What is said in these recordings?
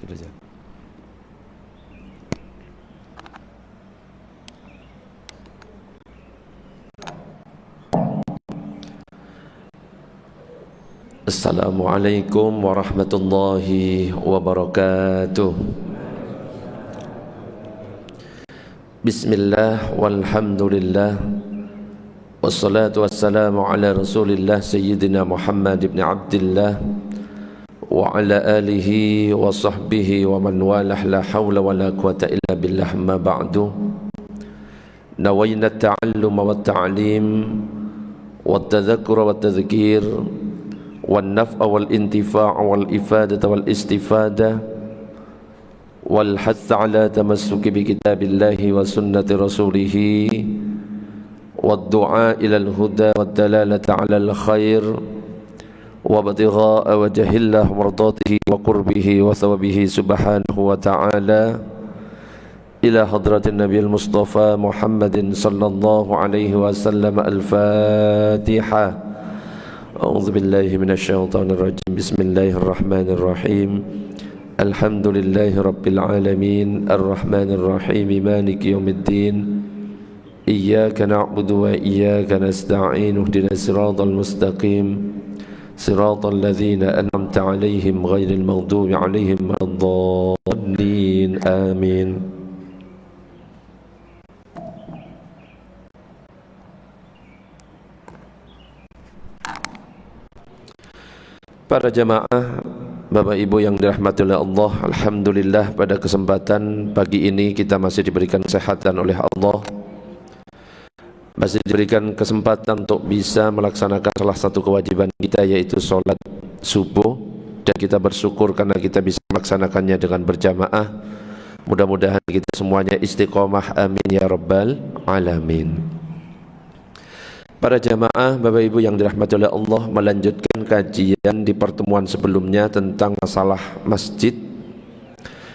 Gitu aja. Assalamualaikum warahmatullahi wabarakatuh. Bismillah walhamdulillah, wassalatu wassalamu ala rasulillah sayyidina Muhammad ibn Abdillah wa ala alihi wa sahbihi wa man walah, la hawla wa la quwata illa billah. Ma ba'du, nawayna at-ta'alluma wa at-ta'lim wa at-tadhakkura wa at-tadhkir wal naf'a wal intifa' wal ifadata wal istifada wal hath ala tamassuki bi kitabillahi wa sunnati rasulih wad du'a ila al huda wad dalalata ala al khair wa ibtigha'a wajhillah mardatihi wa qurbihi wa thawabihi subhanahu wa ta'ala ila hadratin nabiyil mustafa Muhammadin sallallahu alaihi wasallam. Al-Fatihah. A'udzu billahi minasyaitonir rajim. Bismillahirrahmanirrahim. Alhamdulillahi rabbil alamin, arrahmanir rahim, maliki yaumiddin. Iyyaka na'budu wa iyyaka nasta'in. Ihdinas siratal mustaqim. Siratal ladzina an'amta 'alaihim ghairil maghdubi 'alaihim waladdallin. Amin. Para jamaah, Bapak Ibu yang dirahmati oleh Allah, alhamdulillah pada kesempatan pagi ini kita masih diberikan kesehatan oleh Allah, masih diberikan kesempatan untuk bisa melaksanakan salah satu kewajiban kita, yaitu sholat subuh, dan kita bersyukur karena kita bisa melaksanakannya dengan berjamaah. Mudah-mudahan kita semuanya istiqomah, amin ya rabbal alamin. Para jamaah, Bapak Ibu yang dirahmati oleh Allah, melanjutkan kajian di pertemuan sebelumnya tentang masalah masjid.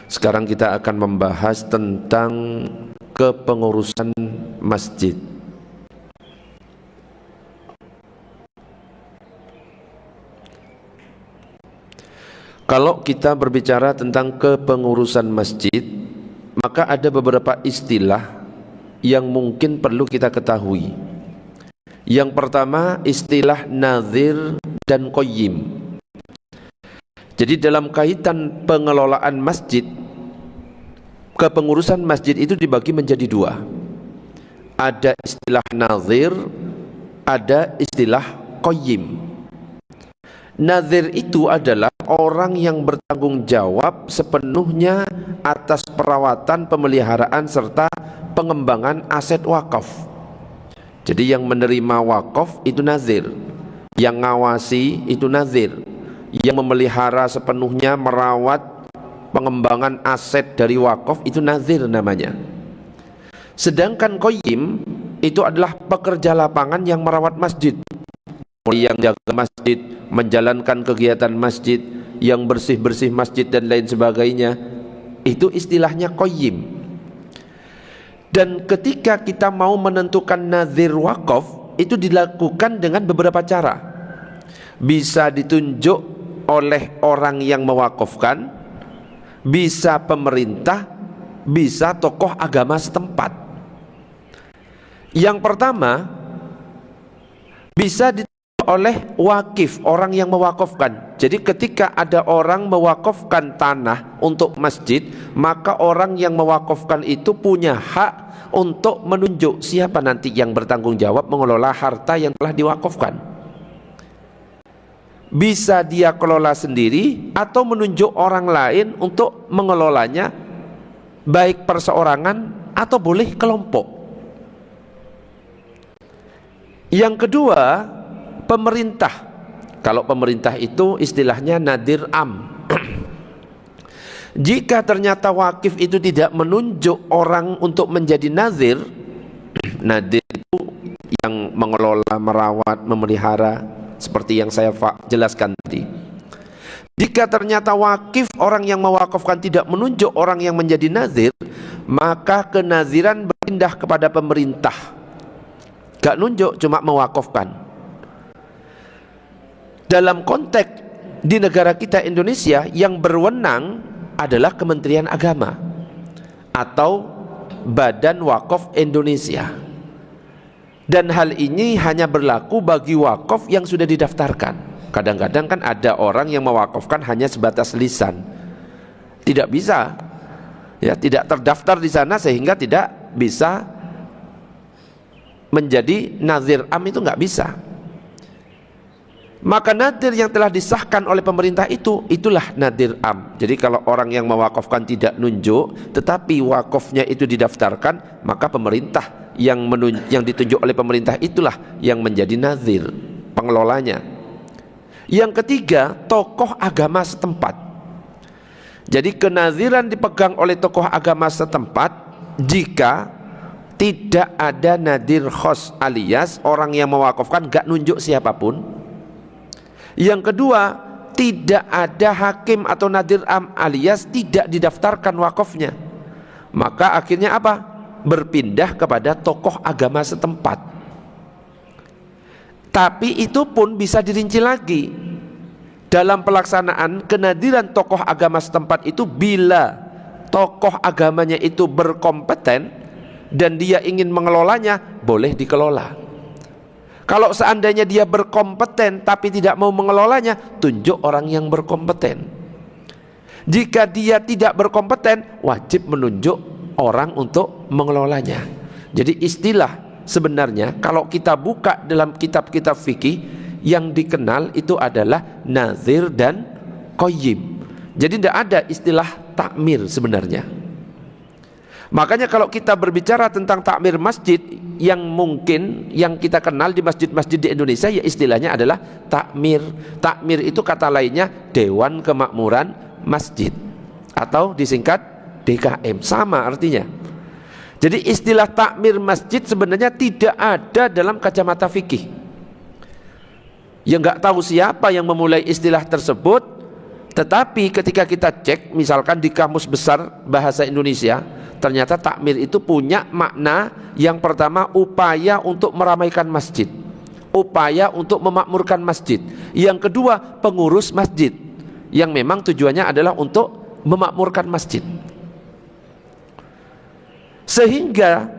Sekarang kita akan membahas tentang kepengurusan masjid. Kalau kita berbicara tentang kepengurusan masjid, maka ada beberapa istilah yang mungkin perlu kita ketahui. Yang pertama, istilah nazir dan qayyim. Jadi dalam kaitan pengelolaan masjid, kepengurusan masjid itu dibagi menjadi dua. Ada istilah nazir, ada istilah qayyim. Nazir itu adalah orang yang bertanggung jawab sepenuhnya atas perawatan, pemeliharaan serta pengembangan aset wakaf. Jadi yang menerima wakaf itu nazir, yang ngawasi itu nazir, yang memelihara sepenuhnya, merawat pengembangan aset dari wakaf itu nazir namanya. Sedangkan qayyim itu adalah pekerja lapangan yang merawat masjid, yang jaga masjid, menjalankan kegiatan masjid, yang bersih-bersih masjid dan lain sebagainya. Itu istilahnya qayyim. Dan ketika kita mau menentukan nazir wakaf, itu dilakukan dengan beberapa cara. Bisa ditunjuk oleh orang yang mewakafkan, bisa pemerintah, bisa tokoh agama setempat. Yang pertama, bisa ditunjuk oleh wakif, orang yang mewakafkan. Jadi ketika ada orang mewakafkan tanah untuk masjid, maka orang yang mewakafkan itu punya hak untuk menunjuk siapa nanti yang bertanggung jawab mengelola harta yang telah diwakafkan. Bisa dia kelola sendiri atau menunjuk orang lain untuk mengelolanya, baik perseorangan atau boleh kelompok. Yang kedua, pemerintah. Kalau pemerintah itu istilahnya nadir am. Jika ternyata wakif itu tidak menunjuk orang untuk menjadi nazir, nadir itu yang mengelola, merawat, memelihara, seperti yang saya jelaskan tadi. Jika ternyata wakif, orang yang mewakafkan, tidak menunjuk orang yang menjadi nazir, maka kenaziran berpindah kepada pemerintah. Gak nunjuk, cuma mewakafkan. Dalam konteks di negara kita Indonesia, yang berwenang adalah Kementerian Agama atau Badan Wakaf Indonesia. Dan hal ini hanya berlaku bagi wakaf yang sudah didaftarkan. Kadang-kadang kan ada orang yang mewakafkan hanya sebatas lisan, tidak bisa, ya, tidak terdaftar di sana sehingga tidak bisa menjadi nazir am, itu nggak bisa. Maka nadir yang telah disahkan oleh pemerintah itulah nadir am. Jadi kalau orang yang mewakafkan tidak nunjuk tetapi wakafnya itu didaftarkan, maka pemerintah yang ditunjuk oleh pemerintah itulah yang menjadi nadir, pengelolanya. Yang ketiga, tokoh agama setempat. Jadi kenaziran dipegang oleh tokoh agama setempat jika tidak ada nadir khos, alias orang yang mewakafkan gak nunjuk siapapun. Yang kedua, tidak ada hakim atau nadir am, alias tidak didaftarkan wakafnya. Maka akhirnya apa? Berpindah kepada tokoh agama setempat. Tapi itu pun bisa dirinci lagi. Dalam pelaksanaan kenadiran tokoh agama setempat itu, bila tokoh agamanya itu berkompeten dan dia ingin mengelolanya, boleh dikelola. Kalau seandainya dia berkompeten tapi tidak mau mengelolanya, tunjuk orang yang berkompeten. Jika dia tidak berkompeten, wajib menunjuk orang untuk mengelolanya. Jadi istilah sebenarnya kalau kita buka dalam kitab-kitab fikih, yang dikenal itu adalah nazir dan qayyim. Jadi tidak ada istilah takmir sebenarnya. Makanya kalau kita berbicara tentang takmir masjid, yang mungkin yang kita kenal di masjid-masjid di Indonesia, ya istilahnya adalah takmir. Takmir itu kata lainnya Dewan Kemakmuran Masjid atau disingkat DKM, sama artinya. Jadi istilah takmir masjid sebenarnya tidak ada dalam kacamata fikih. Ya nggak tahu siapa yang memulai istilah tersebut, tetapi ketika kita cek misalkan di Kamus Besar Bahasa Indonesia, ternyata takmir itu punya makna yang pertama, upaya untuk meramaikan masjid, upaya untuk memakmurkan masjid. Yang kedua, pengurus masjid yang memang tujuannya adalah untuk memakmurkan masjid. Sehingga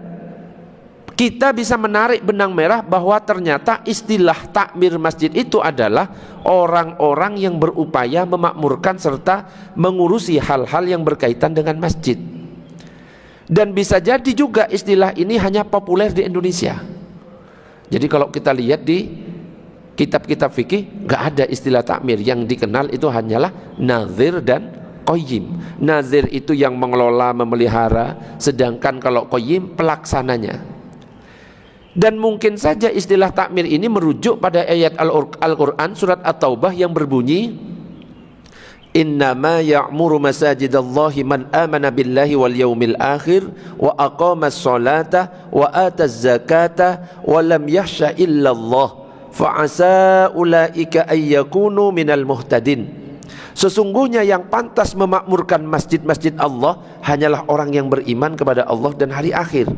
kita bisa menarik benang merah bahwa ternyata istilah takmir masjid itu adalah orang-orang yang berupaya memakmurkan serta mengurusi hal-hal yang berkaitan dengan masjid. Dan bisa jadi juga istilah ini hanya populer di Indonesia. Jadi kalau kita lihat di kitab-kitab fikih, nggak ada istilah takmir. Yang dikenal itu hanyalah nazir dan qayyim. Nazir itu yang mengelola, memelihara, sedangkan kalau qayyim pelaksananya. Dan mungkin saja istilah takmir ini merujuk pada ayat Al-Quran surat At-Taubah yang berbunyi, Innama ya'muru masajidallahi man amana billahi wal yawmil akhir wa aqamas salata wa ataz zakata wa lam yahsha illallah fa'asa ulaika ayyakunu minal muhtadin. Sesungguhnya yang pantas memakmurkan masjid-masjid Allah hanyalah orang yang beriman kepada Allah dan hari akhir,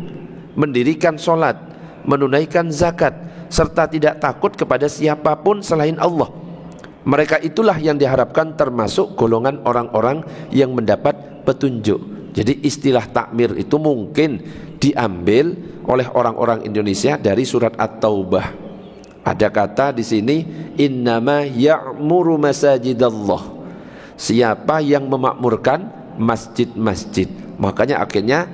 mendirikan salat, menunaikan zakat, serta tidak takut kepada siapapun selain Allah. Mereka itulah yang diharapkan termasuk golongan orang-orang yang mendapat petunjuk. Jadi istilah takmir itu mungkin diambil oleh orang-orang Indonesia dari surat At-Taubah. Ada kata di sini, innama ya'muru masajidallah, siapa yang memakmurkan masjid-masjid. Makanya akhirnya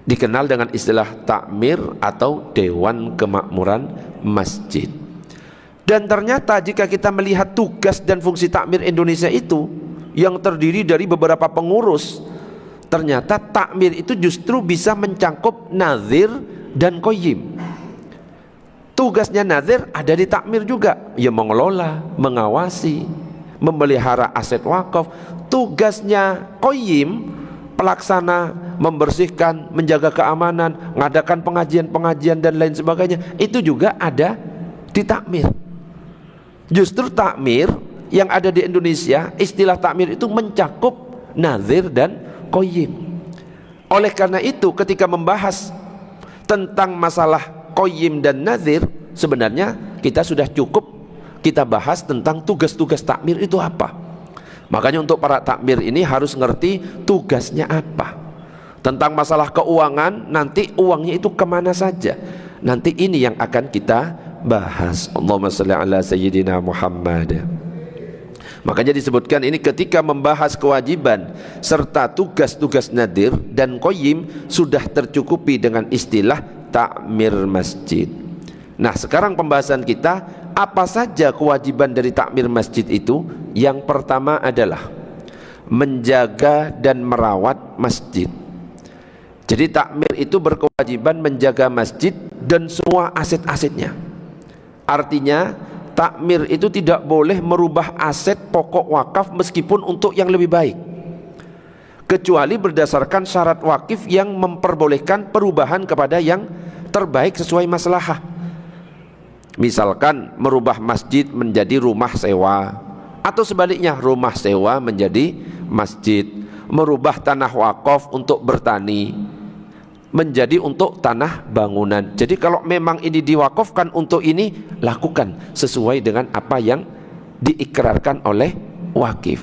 dikenal dengan istilah takmir atau Dewan Kemakmuran Masjid. Dan ternyata jika kita melihat tugas dan fungsi takmir Indonesia itu yang terdiri dari beberapa pengurus, ternyata takmir itu justru bisa mencangkup nazir dan qayyim. Tugasnya nazir ada di takmir juga, ya mengelola, mengawasi, memelihara aset wakaf. Tugasnya qayyim, pelaksana, membersihkan, menjaga keamanan, mengadakan pengajian-pengajian dan lain sebagainya, itu juga ada di takmir. Justru takmir yang ada di Indonesia, istilah takmir itu mencakup nazir dan qayyim. Oleh karena itu ketika membahas tentang masalah qayyim dan nazir, sebenarnya kita sudah cukup kita bahas tentang tugas-tugas takmir itu apa. Makanya untuk para takmir ini harus ngerti tugasnya apa. Tentang masalah keuangan, nanti uangnya itu kemana saja, nanti ini yang akan kita bahas. Allahumma shalli ala sayyidina Muhammad. Makanya disebutkan ini ketika membahas kewajiban serta tugas-tugas nadir dan qayyim sudah tercukupi dengan istilah takmir masjid. Nah, sekarang pembahasan kita, apa saja kewajiban dari takmir masjid itu? Yang pertama adalah menjaga dan merawat masjid. Jadi takmir itu berkewajiban menjaga masjid dan semua aset-asetnya. Artinya takmir itu tidak boleh merubah aset pokok wakaf meskipun untuk yang lebih baik, kecuali berdasarkan syarat wakif yang memperbolehkan perubahan kepada yang terbaik sesuai maslahah. Misalkan merubah masjid menjadi rumah sewa, atau sebaliknya rumah sewa menjadi masjid, merubah tanah wakaf untuk bertani menjadi untuk tanah bangunan. Jadi kalau memang ini diwakafkan untuk ini, lakukan sesuai dengan apa yang diikrarkan oleh wakif.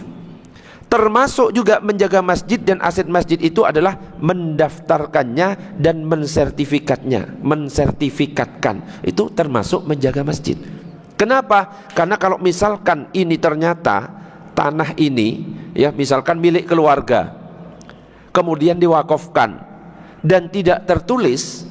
Termasuk juga menjaga masjid dan aset masjid itu adalah mendaftarkannya dan mensertifikatkan. Itu termasuk menjaga masjid. Kenapa? Karena kalau misalkan ini ternyata tanah ini, ya misalkan milik keluarga, kemudian diwakafkan dan tidak tertulis,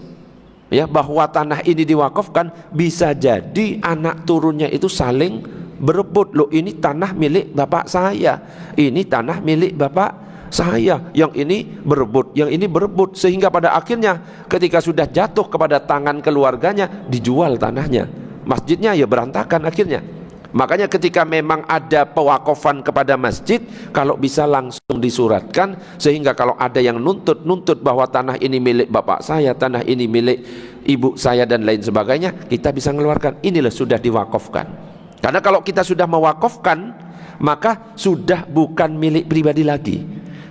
ya, bahwa tanah ini diwakafkan, bisa jadi anak turunnya itu saling berebut. Loh, ini tanah milik bapak saya, ini tanah milik bapak saya, yang ini berebut, yang ini berebut, sehingga pada akhirnya ketika sudah jatuh kepada tangan keluarganya, dijual tanahnya, masjidnya ya berantakan akhirnya. Makanya ketika memang ada pewakafan kepada masjid, kalau bisa langsung disuratkan, sehingga kalau ada yang nuntut bahwa tanah ini milik bapak saya, tanah ini milik ibu saya dan lain sebagainya, kita bisa mengeluarkan, inilah sudah diwakafkan. Karena kalau kita sudah mewakafkan, maka sudah bukan milik pribadi lagi,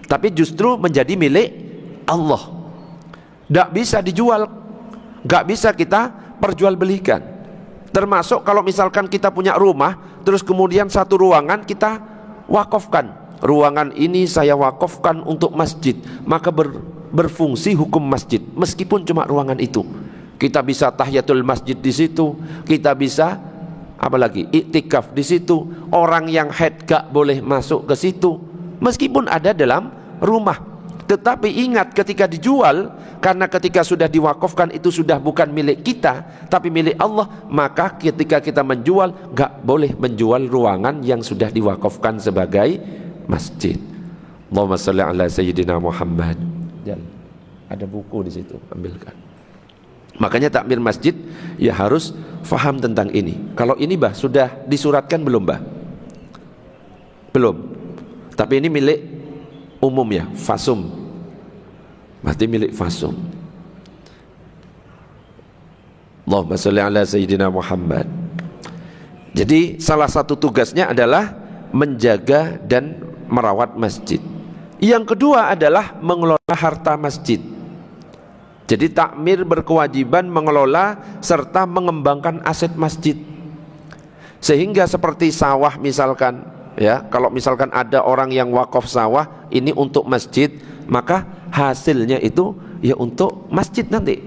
tapi justru menjadi milik Allah. Tidak bisa dijual, nggak bisa kita perjualbelikan. Termasuk kalau misalkan kita punya rumah, terus kemudian satu ruangan kita wakafkan, ruangan ini saya wakafkan untuk masjid, maka berfungsi hukum masjid meskipun cuma ruangan itu. Kita bisa tahiyatul masjid di situ, kita bisa apalagi iktikaf di situ. Orang yang haid gak boleh masuk ke situ meskipun ada dalam rumah. Tetapi ingat, ketika dijual, karena ketika sudah diwakafkan itu sudah bukan milik kita tapi milik Allah, maka ketika kita menjual, gak boleh menjual ruangan yang sudah diwakafkan sebagai masjid. Allahumma shalli ala sayyidina Muhammad. Ada buku di situ, ambilkan. Makanya takmir masjid ya harus faham tentang ini. Kalau ini bah sudah disuratkan belum bah? Belum. Tapi ini milik umum ya, fasum, berarti milik fasum. Allahumma sholli ala sayyidina Muhammad. Jadi salah satu tugasnya adalah menjaga dan merawat masjid. Yang kedua adalah mengelola harta masjid. Jadi takmir berkewajiban mengelola serta mengembangkan aset masjid. Sehingga seperti sawah misalkan, ya, kalau misalkan ada orang yang wakaf sawah ini untuk masjid, maka hasilnya itu ya untuk masjid nanti.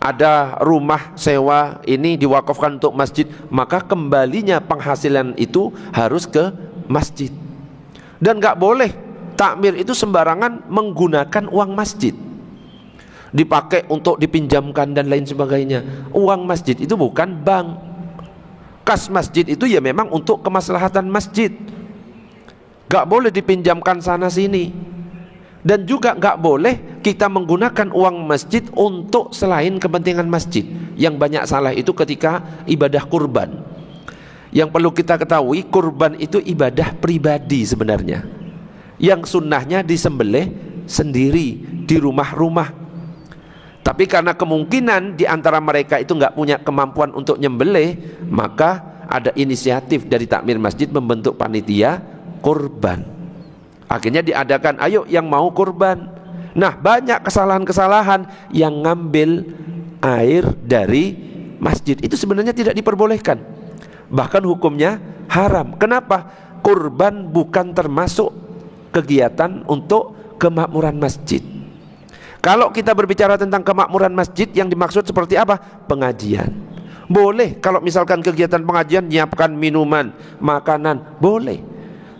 Ada rumah sewa ini diwakafkan untuk masjid, maka kembalinya penghasilan itu harus ke masjid. Dan gak boleh takmir itu sembarangan menggunakan uang masjid, dipakai untuk dipinjamkan dan lain sebagainya. Uang masjid itu bukan bank. Kas masjid itu ya memang untuk kemaslahatan masjid, gak boleh dipinjamkan sana sini. Dan juga gak boleh kita menggunakan uang masjid untuk selain kepentingan masjid. Yang banyak salah itu ketika ibadah kurban. Yang perlu kita ketahui, kurban itu ibadah pribadi sebenarnya, yang sunnahnya disembelih sendiri di rumah-rumah. Tapi karena kemungkinan di antara mereka itu nggak punya kemampuan untuk nyembelih, maka ada inisiatif dari takmir masjid membentuk panitia kurban. Akhirnya diadakan, ayo yang mau kurban. Nah, banyak kesalahan-kesalahan yang ngambil air dari masjid. Itu sebenarnya tidak diperbolehkan, bahkan hukumnya haram. Kenapa? kurban bukan termasuk kegiatan untuk kemakmuran masjid. Kalau kita berbicara tentang kemakmuran masjid, yang dimaksud seperti apa? Pengajian. Boleh kalau misalkan kegiatan pengajian nyiapkan minuman, makanan, boleh.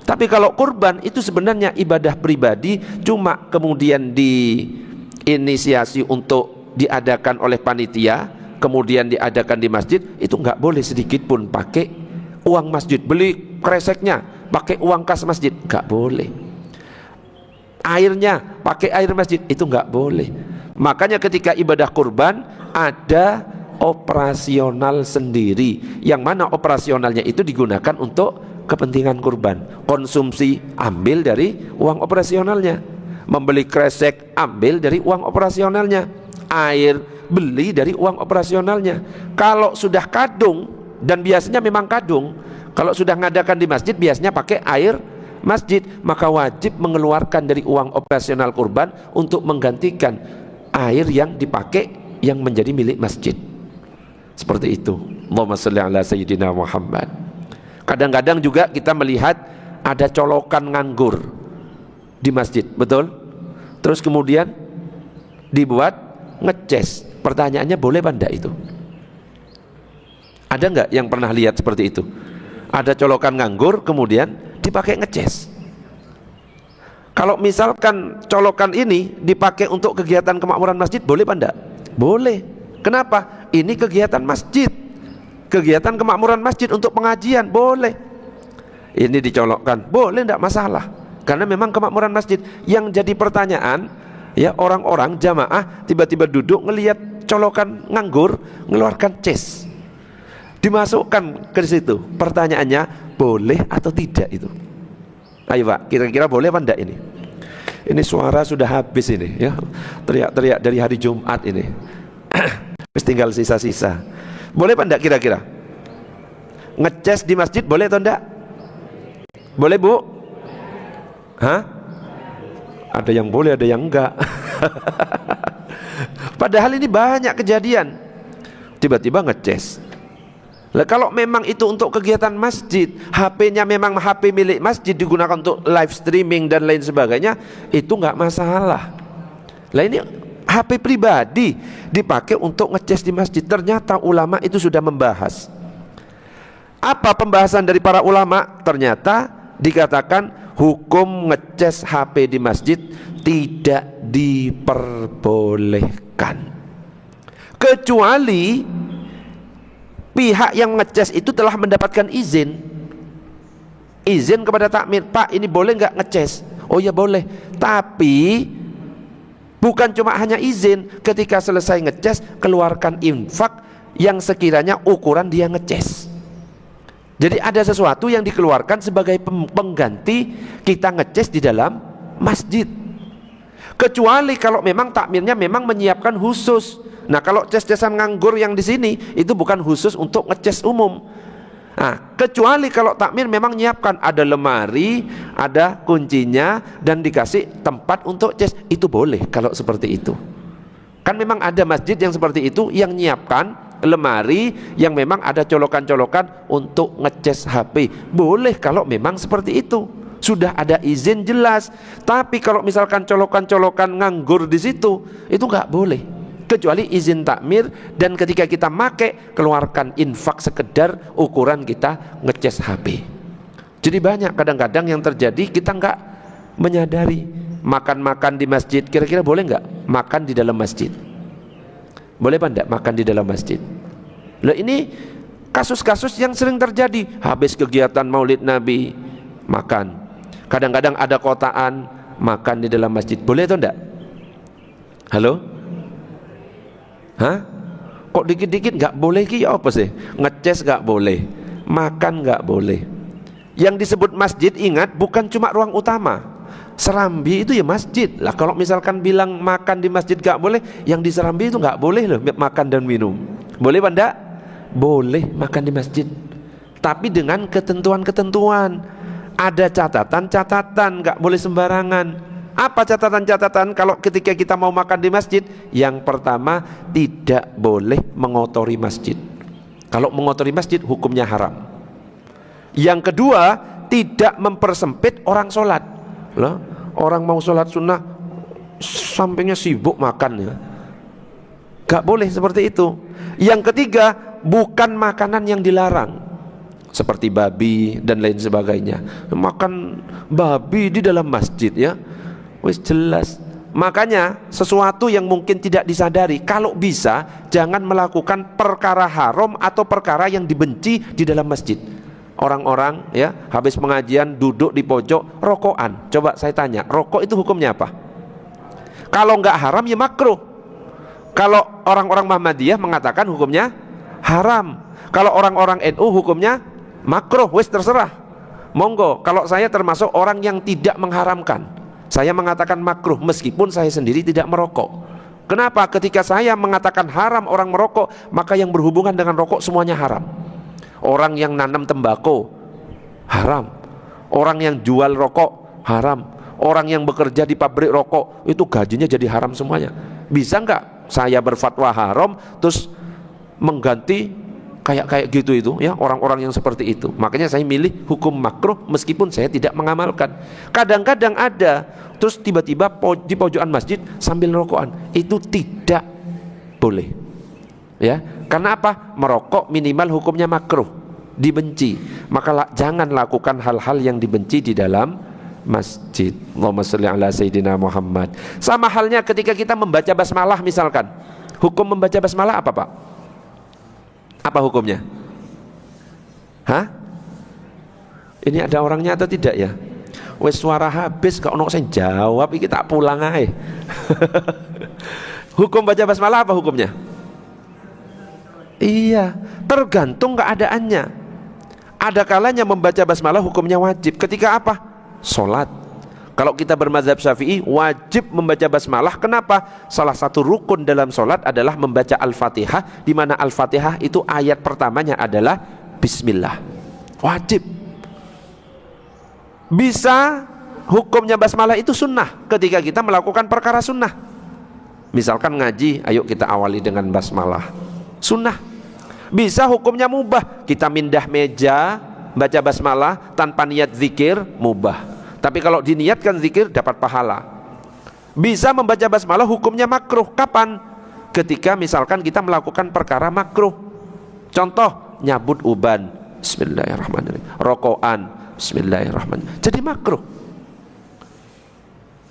Tapi kalau kurban itu sebenarnya ibadah pribadi, cuma kemudian diinisiasi untuk diadakan oleh panitia, kemudian diadakan di masjid, itu nggak boleh sedikit pun pakai uang masjid. Beli kreseknya pakai uang kas masjid, nggak boleh. Airnya pakai air masjid, itu nggak boleh. Makanya ketika ibadah kurban ada operasional sendiri, yang mana operasionalnya itu digunakan untuk kepentingan kurban. Konsumsi ambil dari uang operasionalnya, membeli kresek ambil dari uang operasionalnya, air beli dari uang operasionalnya. Kalau sudah kadung, dan biasanya memang kadung, kalau sudah ngadakan di masjid biasanya pakai air masjid, maka wajib mengeluarkan dari uang operasional kurban untuk menggantikan air yang dipakai yang menjadi milik masjid. Seperti itu. Allahumma shalli ala sayyidina Muhammad. Kadang-kadang juga kita melihat ada colokan nganggur di masjid, betul? Terus kemudian dibuat ngeces. Pertanyaannya, boleh apa enggak itu? Ada enggak yang pernah lihat seperti itu? Ada colokan nganggur kemudian dipakai ngeces. Kalau misalkan colokan ini dipakai untuk kegiatan kemakmuran masjid, boleh apa enggak? Boleh. Kenapa? Ini kegiatan masjid, kegiatan kemakmuran masjid untuk pengajian, boleh. Ini dicolokkan, boleh, enggak masalah, karena memang kemakmuran masjid. Yang jadi pertanyaan, ya, orang-orang jamaah tiba-tiba duduk ngelihat colokan nganggur, ngeluarkan ces, dimasukkan ke situ. Pertanyaannya, boleh atau tidak itu? Ayo Pak, kira-kira boleh apa enggak ini? Ini suara sudah habis ini, ya, teriak-teriak dari hari Jumat ini. Tinggal sisa-sisa. Boleh apa enggak kira-kira? Ngeces di masjid boleh atau enggak? Boleh Bu? Hah? Ada yang boleh, ada yang enggak. Padahal ini banyak kejadian, tiba-tiba ngeces. Lah kalau memang itu untuk kegiatan masjid, HP-nya memang HP milik masjid, digunakan untuk live streaming dan lain sebagainya, itu enggak masalah. Lah ini HP pribadi dipakai untuk ngeces di masjid. Ternyata ulama itu sudah membahas. Apa pembahasan dari para ulama? Ternyata dikatakan hukum ngeces HP di masjid tidak diperbolehkan, kecuali pihak yang ngeces itu telah mendapatkan izin kepada takmir. Pak, ini boleh nggak ngeces? Oh ya boleh, tapi bukan cuma hanya izin. Ketika selesai ngeces, keluarkan infak yang sekiranya ukuran dia ngeces. Jadi ada sesuatu yang dikeluarkan sebagai pengganti kita ngeces di dalam masjid. Kecuali kalau memang takmirnya memang menyiapkan khusus. Nah, kalau ces-cesan nganggur yang di sini itu bukan khusus untuk ngeces umum. Nah, kecuali kalau takmir memang menyiapkan ada lemari, ada kuncinya, dan dikasih tempat untuk ces, itu boleh kalau seperti itu. Kan memang ada masjid yang seperti itu, yang menyiapkan lemari yang memang ada colokan-colokan untuk ngeces HP. Boleh kalau memang seperti itu, sudah ada izin jelas. Tapi kalau misalkan colokan-colokan nganggur di situ, itu nggak boleh, kecuali izin takmir. Dan ketika kita make, keluarkan infak sekedar ukuran kita ngeces HP. Jadi banyak kadang-kadang yang terjadi, kita nggak menyadari. Makan-makan di masjid, kira-kira boleh nggak makan di dalam masjid? Boleh apa enggak makan di dalam masjid? Lah ini kasus-kasus yang sering terjadi. Habis kegiatan Maulid Nabi, makan. Kadang-kadang ada kotaan, makan di dalam masjid. Boleh atau enggak? Halo? Hah? Kok dikit-dikit nggak boleh ki? Apa sih? Ngeces nggak boleh, makan nggak boleh. Yang disebut masjid, ingat, bukan cuma ruang utama. Serambi itu ya masjid. Lah kalau misalkan bilang makan di masjid gak boleh, yang di Serambi itu gak boleh loh makan dan minum. Boleh apa enggak? Boleh makan di masjid, tapi dengan ketentuan-ketentuan. Ada catatan-catatan, gak boleh sembarangan. Apa catatan-catatan kalau ketika kita mau makan di masjid? Yang pertama, tidak boleh mengotori masjid. Kalau mengotori masjid hukumnya haram. Yang kedua, tidak mempersempit orang sholat. Loh, orang mau sholat sunnah sampingnya sibuk makan ya, gak boleh seperti itu. Yang ketiga, bukan makanan yang dilarang seperti babi dan lain sebagainya. Makan babi di dalam masjid ya, wis jelas. Makanya sesuatu yang mungkin tidak disadari, kalau bisa jangan melakukan perkara haram atau perkara yang dibenci di dalam masjid. Orang-orang ya habis pengajian duduk di pojok rokokan. Coba saya tanya, rokok itu hukumnya apa? Kalau nggak haram ya makruh. Kalau orang-orang Muhammadiyah mengatakan hukumnya haram. Kalau orang-orang NU hukumnya makruh. Wis terserah, monggo. Kalau saya termasuk orang yang tidak mengharamkan, saya mengatakan makruh meskipun saya sendiri tidak merokok. Kenapa? Ketika saya mengatakan haram orang merokok, maka yang berhubungan dengan rokok semuanya haram. Orang yang nanam tembakau haram, orang yang jual rokok haram, orang yang bekerja di pabrik rokok itu gajinya jadi haram semuanya. Bisa nggak saya berfatwa haram terus mengganti kayak gitu itu ya, orang-orang yang seperti itu? Makanya saya milih hukum makruh meskipun saya tidak mengamalkan. Kadang-kadang ada terus tiba-tiba di pojokan masjid sambil rokokan, itu tidak boleh ya. Karena apa? Merokok minimal hukumnya makruh, dibenci. Maka jangan lakukan hal-hal yang dibenci di dalam masjid. Allahumma sholli ala sayyidina Muhammad. Sama halnya ketika kita membaca basmalah misalkan. Hukum membaca basmalah apa, Pak? Apa hukumnya? Hah? Ini ada orangnya atau tidak ya? Wes suara habis kok ono sing jawab iki tak pulang ae. Hukum baca basmalah apa hukumnya? Iya, tergantung keadaannya. Ada kalanya membaca basmalah hukumnya wajib. Ketika apa? Salat. Kalau kita bermadzhab Syafi'i wajib membaca basmalah. Kenapa? Salah satu rukun dalam salat adalah membaca Al-Fatihah, di mana Al-Fatihah itu ayat pertamanya adalah bismillah. Wajib. Bisa hukumnya basmalah itu sunnah ketika kita melakukan perkara sunnah. Misalkan ngaji, ayo kita awali dengan basmalah. Sunnah. Bisa hukumnya mubah, kita mindah meja baca basmalah tanpa niat zikir, mubah. Tapi kalau diniatkan zikir dapat pahala. Bisa membaca basmalah hukumnya makruh. Kapan? Ketika misalkan kita melakukan perkara makruh. Contoh, nyabut uban, bismillahirrahmanirrahim. Rokokan, bismillahirrahmanirrahim. Jadi makruh.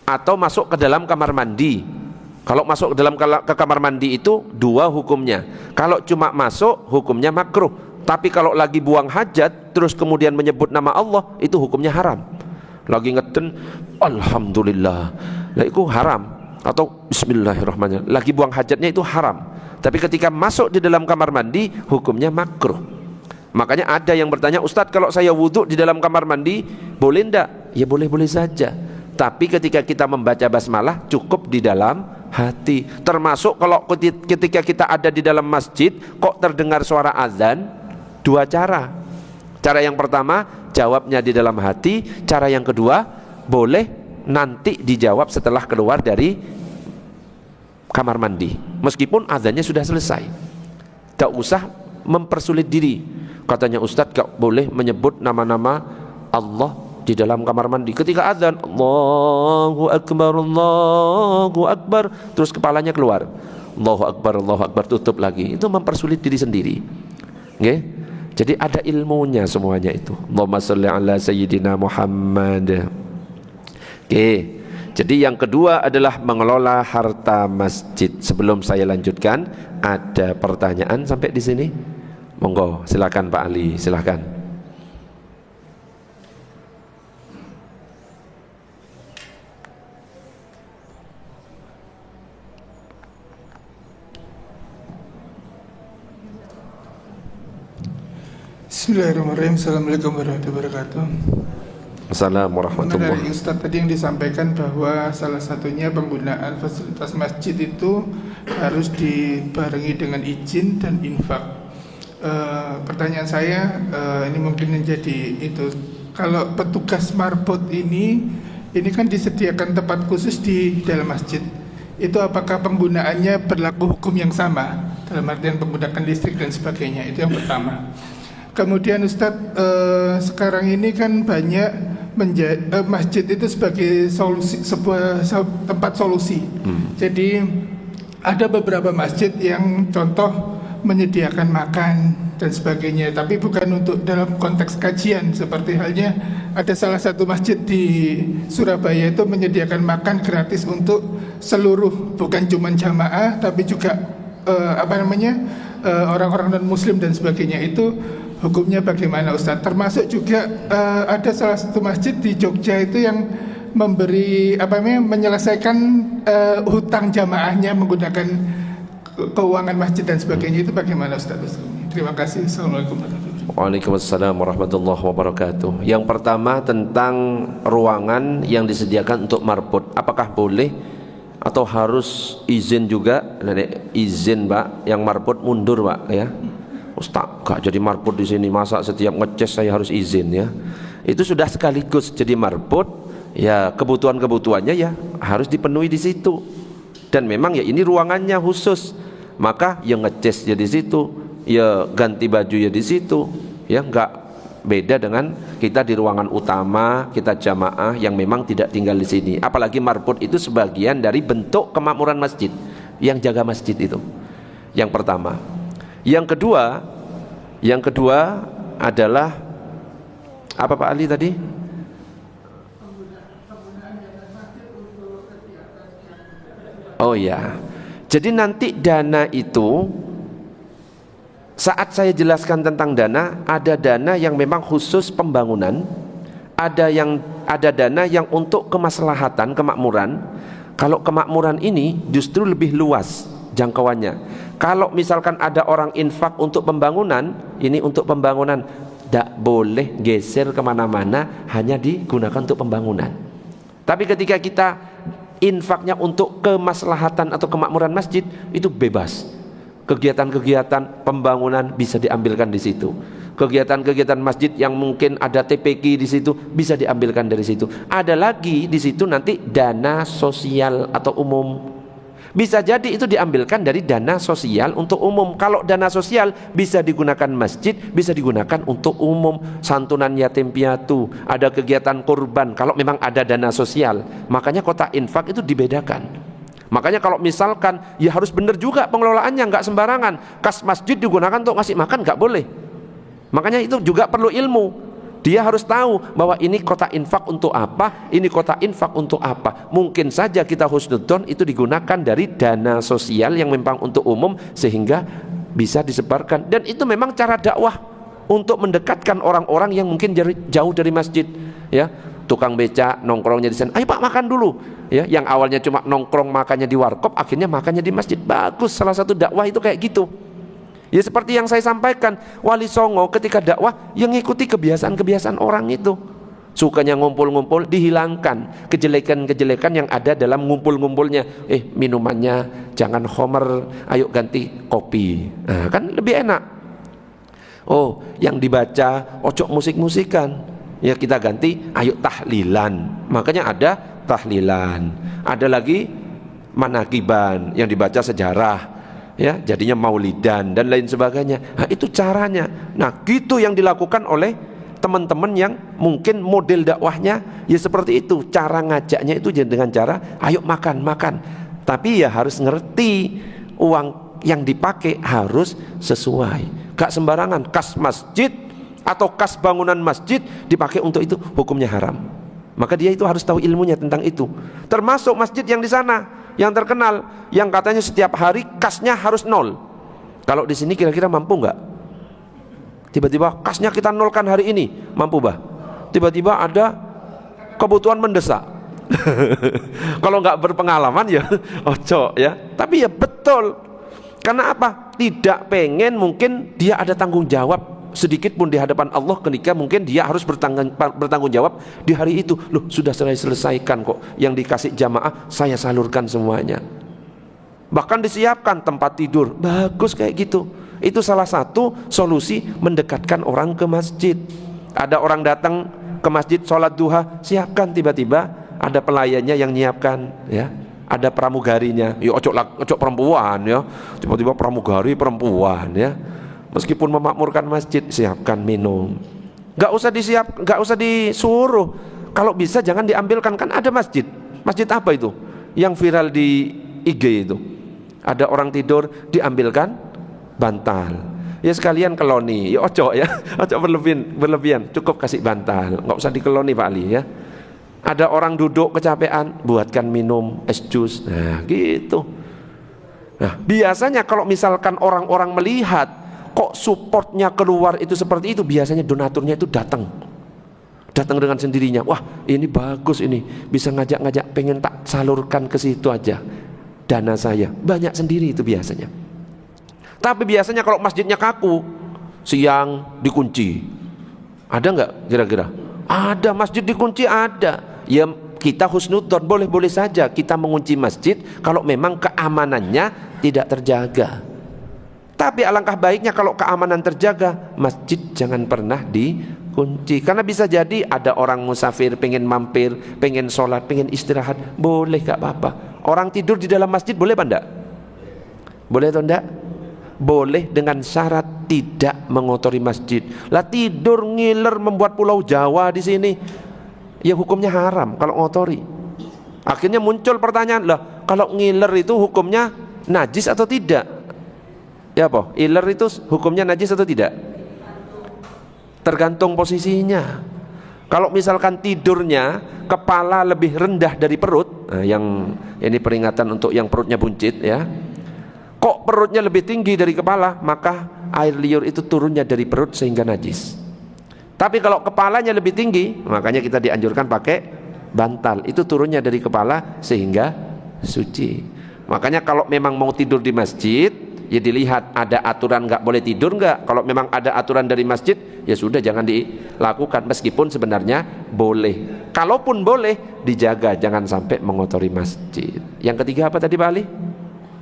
Atau masuk ke dalam kamar mandi. Kalau masuk ke kamar mandi itu dua hukumnya. Kalau cuma masuk hukumnya makruh. Tapi kalau lagi buang hajat terus kemudian menyebut nama Allah, itu hukumnya haram. Lagi ngeden alhamdulillah, lah itu haram. Atau bismillahirrahmanirrahim, lagi buang hajatnya itu haram. Tapi ketika masuk di dalam kamar mandi hukumnya makruh. Makanya ada yang bertanya, Ustadz kalau saya wudhu di dalam kamar mandi boleh ndak? Ya boleh-boleh saja. Tapi ketika kita membaca basmalah cukup di dalam hati. Termasuk kalau ketika kita ada di dalam masjid kok terdengar suara azan, dua cara. Cara yang pertama jawabnya di dalam hati. Cara yang kedua boleh nanti dijawab setelah keluar dari kamar mandi, meskipun azannya sudah selesai. Tak usah mempersulit diri. Katanya Ustadz gak boleh menyebut nama-nama Allah di dalam kamar mandi. Ketika azan Allahu Akbar, terus kepalanya keluar, Allahu Akbar, tutup lagi. Itu mempersulit diri sendiri. Oke? Jadi ada ilmunya semuanya itu. Allahumma sholli ala sayyidina Muhammad. Oke. Jadi yang kedua adalah mengelola harta masjid. Sebelum saya lanjutkan, ada pertanyaan sampai di sini? Monggo, silakan Pak Ali, silakan. Bismillahirrahmanirrahim. Assalamualaikum warahmatullahi wabarakatuh. Assalamualaikum warahmatullahi wabarakatuh. Dari Ustadz tadi yang disampaikan bahwa salah satunya penggunaan fasilitas masjid itu harus dibarengi dengan izin dan infak. Pertanyaan saya ini mungkin menjadi itu, kalau petugas marbot ini kan disediakan tempat khusus di dalam masjid, itu apakah penggunaannya berlaku hukum yang sama dalam artian menggunakan listrik dan sebagainya? Itu yang pertama. Kemudian Ustadz, sekarang ini kan banyak masjid itu sebagai solusi, sebuah tempat solusi. Jadi ada beberapa masjid yang contoh menyediakan makan dan sebagainya, tapi bukan untuk dalam konteks kajian. Seperti halnya ada salah satu masjid di Surabaya itu menyediakan makan gratis untuk seluruh, bukan cuma jamaah tapi juga orang-orang non muslim dan sebagainya. Itu hukumnya bagaimana Ustadz? Termasuk juga ada salah satu masjid di Jogja itu yang memberi menyelesaikan hutang jamaahnya menggunakan keuangan masjid dan sebagainya. Itu bagaimana Ustadz? Terima kasih. Assalamualaikum warahmatullahi wabarakatuh. Waalaikumsalam warahmatullahi wabarakatuh. Yang pertama tentang ruangan yang disediakan untuk marbot, apakah boleh atau harus izin juga? Izin Pak, yang marbot mundur Pak ya. Ustaz, gak jadi marbot di sini, masa setiap ngecas saya harus izin ya? Itu sudah sekaligus jadi marbot, ya kebutuhan-kebutuhannya ya harus dipenuhi di situ. Dan memang ya ini ruangannya khusus, maka yang ngecas ya di situ, ya ganti baju ya di situ, ya nggak beda dengan kita di ruangan utama kita jamaah yang memang tidak tinggal di sini. Apalagi marbot itu sebagian dari bentuk kemakmuran masjid, yang jaga masjid itu. Yang pertama. Yang kedua adalah apa Pak Ali tadi? Oh ya. Jadi nanti dana itu, saat saya jelaskan tentang dana, ada dana yang memang khusus pembangunan, ada dana yang untuk kemaslahatan, kemakmuran. Kalau kemakmuran ini justru lebih luas jangkauannya. Kalau misalkan ada orang infak untuk pembangunan, ini untuk pembangunan, tidak boleh geser kemana-mana, hanya digunakan untuk pembangunan. Tapi ketika kita infaknya untuk kemaslahatan atau kemakmuran masjid, itu bebas. Kegiatan-kegiatan pembangunan bisa diambilkan di situ. Kegiatan-kegiatan masjid yang mungkin ada TPQ di situ bisa diambilkan dari situ. Ada lagi di situ nanti dana sosial atau umum. Bisa jadi itu diambilkan dari dana sosial untuk umum. Kalau dana sosial bisa digunakan masjid, bisa digunakan untuk umum, santunan yatim piatu, ada kegiatan kurban. Kalau memang ada dana sosial, makanya kotak infak itu dibedakan. Makanya kalau misalkan ya harus benar juga pengelolaannya, nggak sembarangan. Kas masjid digunakan untuk ngasih makan, nggak boleh. Makanya itu juga perlu ilmu. Dia harus tahu bahwa ini kotak infak untuk apa, ini kotak infak untuk apa. Mungkin saja kita husnudzon itu digunakan dari dana sosial yang memang untuk umum sehingga bisa disebarkan. Dan itu memang cara dakwah untuk mendekatkan orang-orang yang mungkin jauh dari masjid. Ya, tukang beca nongkrongnya di sana, ayo Pak makan dulu. Ya, yang awalnya cuma nongkrong makannya di warkop, akhirnya makannya di masjid. Bagus, salah satu dakwah itu kayak gitu. Ya seperti yang saya sampaikan, Wali Songo ketika dakwah yang ngikuti kebiasaan-kebiasaan orang itu. Sukanya ngumpul-ngumpul, dihilangkan kejelekan-kejelekan yang ada dalam ngumpul-ngumpulnya. Minumannya jangan khamr, ayo ganti kopi. Nah, kan lebih enak. Oh, yang dibaca ojo musik-musikan. Ya kita ganti ayo tahlilan. Makanya ada tahlilan. Ada lagi manakiban yang dibaca sejarah. Ya, jadinya maulidan dan lain sebagainya. Nah, itu caranya. Nah, gitu yang dilakukan oleh teman-teman yang mungkin model dakwahnya ya seperti itu. Cara ngajaknya itu dengan cara ayo makan. Tapi ya harus ngerti uang yang dipakai harus sesuai. Gak sembarangan kas masjid atau kas bangunan masjid dipakai untuk itu, hukumnya haram. Maka dia itu harus tahu ilmunya tentang itu. Termasuk masjid yang di sana yang terkenal, yang katanya setiap hari kasnya harus 0. Kalau di sini kira-kira mampu nggak? Tiba-tiba kasnya kita nolkan hari ini, mampu bah? Tiba-tiba ada kebutuhan mendesak. Kalau nggak berpengalaman ya, ojo ya. Tapi ya betul. Karena apa? Tidak pengen mungkin dia ada tanggung jawab sedikit pun di hadapan Allah ketika mungkin dia harus bertanggung jawab di hari itu. Loh, sudah saya selesaikan kok, yang dikasih jamaah saya salurkan semuanya. Bahkan disiapkan tempat tidur, bagus kayak gitu. Itu salah satu solusi mendekatkan orang ke masjid. Ada orang datang ke masjid sholat duha, siapkan, tiba-tiba ada pelayannya yang nyiapkan, ya. Ada pramugarinya, ya ojo perempuan ya, tiba-tiba pramugari perempuan ya. Meskipun memakmurkan masjid, siapkan minum. Nggak usah disuruh. Kalau bisa jangan diambilkan, kan ada masjid. Masjid apa itu? Yang viral di IG itu. Ada orang tidur diambilkan bantal. Ya sekalian keloni, ya ojo ya, ojo berlebihan. Cukup kasih bantal, nggak usah dikeloni Pak Ali ya. Ada orang duduk kecapean, buatkan minum es jus. Nah gitu. Nah biasanya kalau misalkan orang-orang melihat kok supportnya keluar itu seperti itu, biasanya donaturnya itu datang dengan sendirinya. Wah ini bagus, ini bisa ngajak-ngajak, pengen tak salurkan ke situ aja dana saya, banyak sendiri itu biasanya. Tapi biasanya kalau masjidnya kaku, siang dikunci, ada nggak kira-kira? Ada masjid dikunci, ada. Ya kita husnudzon, boleh-boleh saja kita mengunci masjid kalau memang keamanannya tidak terjaga. Tapi alangkah baiknya kalau keamanan terjaga, masjid jangan pernah dikunci. Karena bisa jadi ada orang musafir, pengen mampir, pengen sholat, pengen istirahat, boleh, gak apa-apa. Orang tidur di dalam masjid boleh apa enggak? Boleh atau enggak? Boleh dengan syarat tidak mengotori masjid. Lah tidur ngiler membuat pulau Jawa di sini, ya hukumnya haram kalau ngotori. Akhirnya muncul pertanyaan, lah kalau ngiler itu hukumnya najis atau tidak? Ya apa? Iler itu hukumnya najis atau tidak? Tergantung posisinya. Kalau misalkan tidurnya kepala lebih rendah dari perut, nah yang ini peringatan untuk yang perutnya buncit ya. Kok perutnya lebih tinggi dari kepala, maka air liur itu turunnya dari perut sehingga najis. Tapi kalau kepalanya lebih tinggi, makanya kita dianjurkan pakai bantal, itu turunnya dari kepala sehingga suci. Makanya kalau memang mau tidur di masjid, ya dilihat ada aturan nggak boleh tidur nggak. Kalau memang ada aturan dari masjid, ya sudah jangan dilakukan, meskipun sebenarnya boleh. Kalaupun boleh, dijaga jangan sampai mengotori masjid. Yang ketiga apa tadi Pak Ali?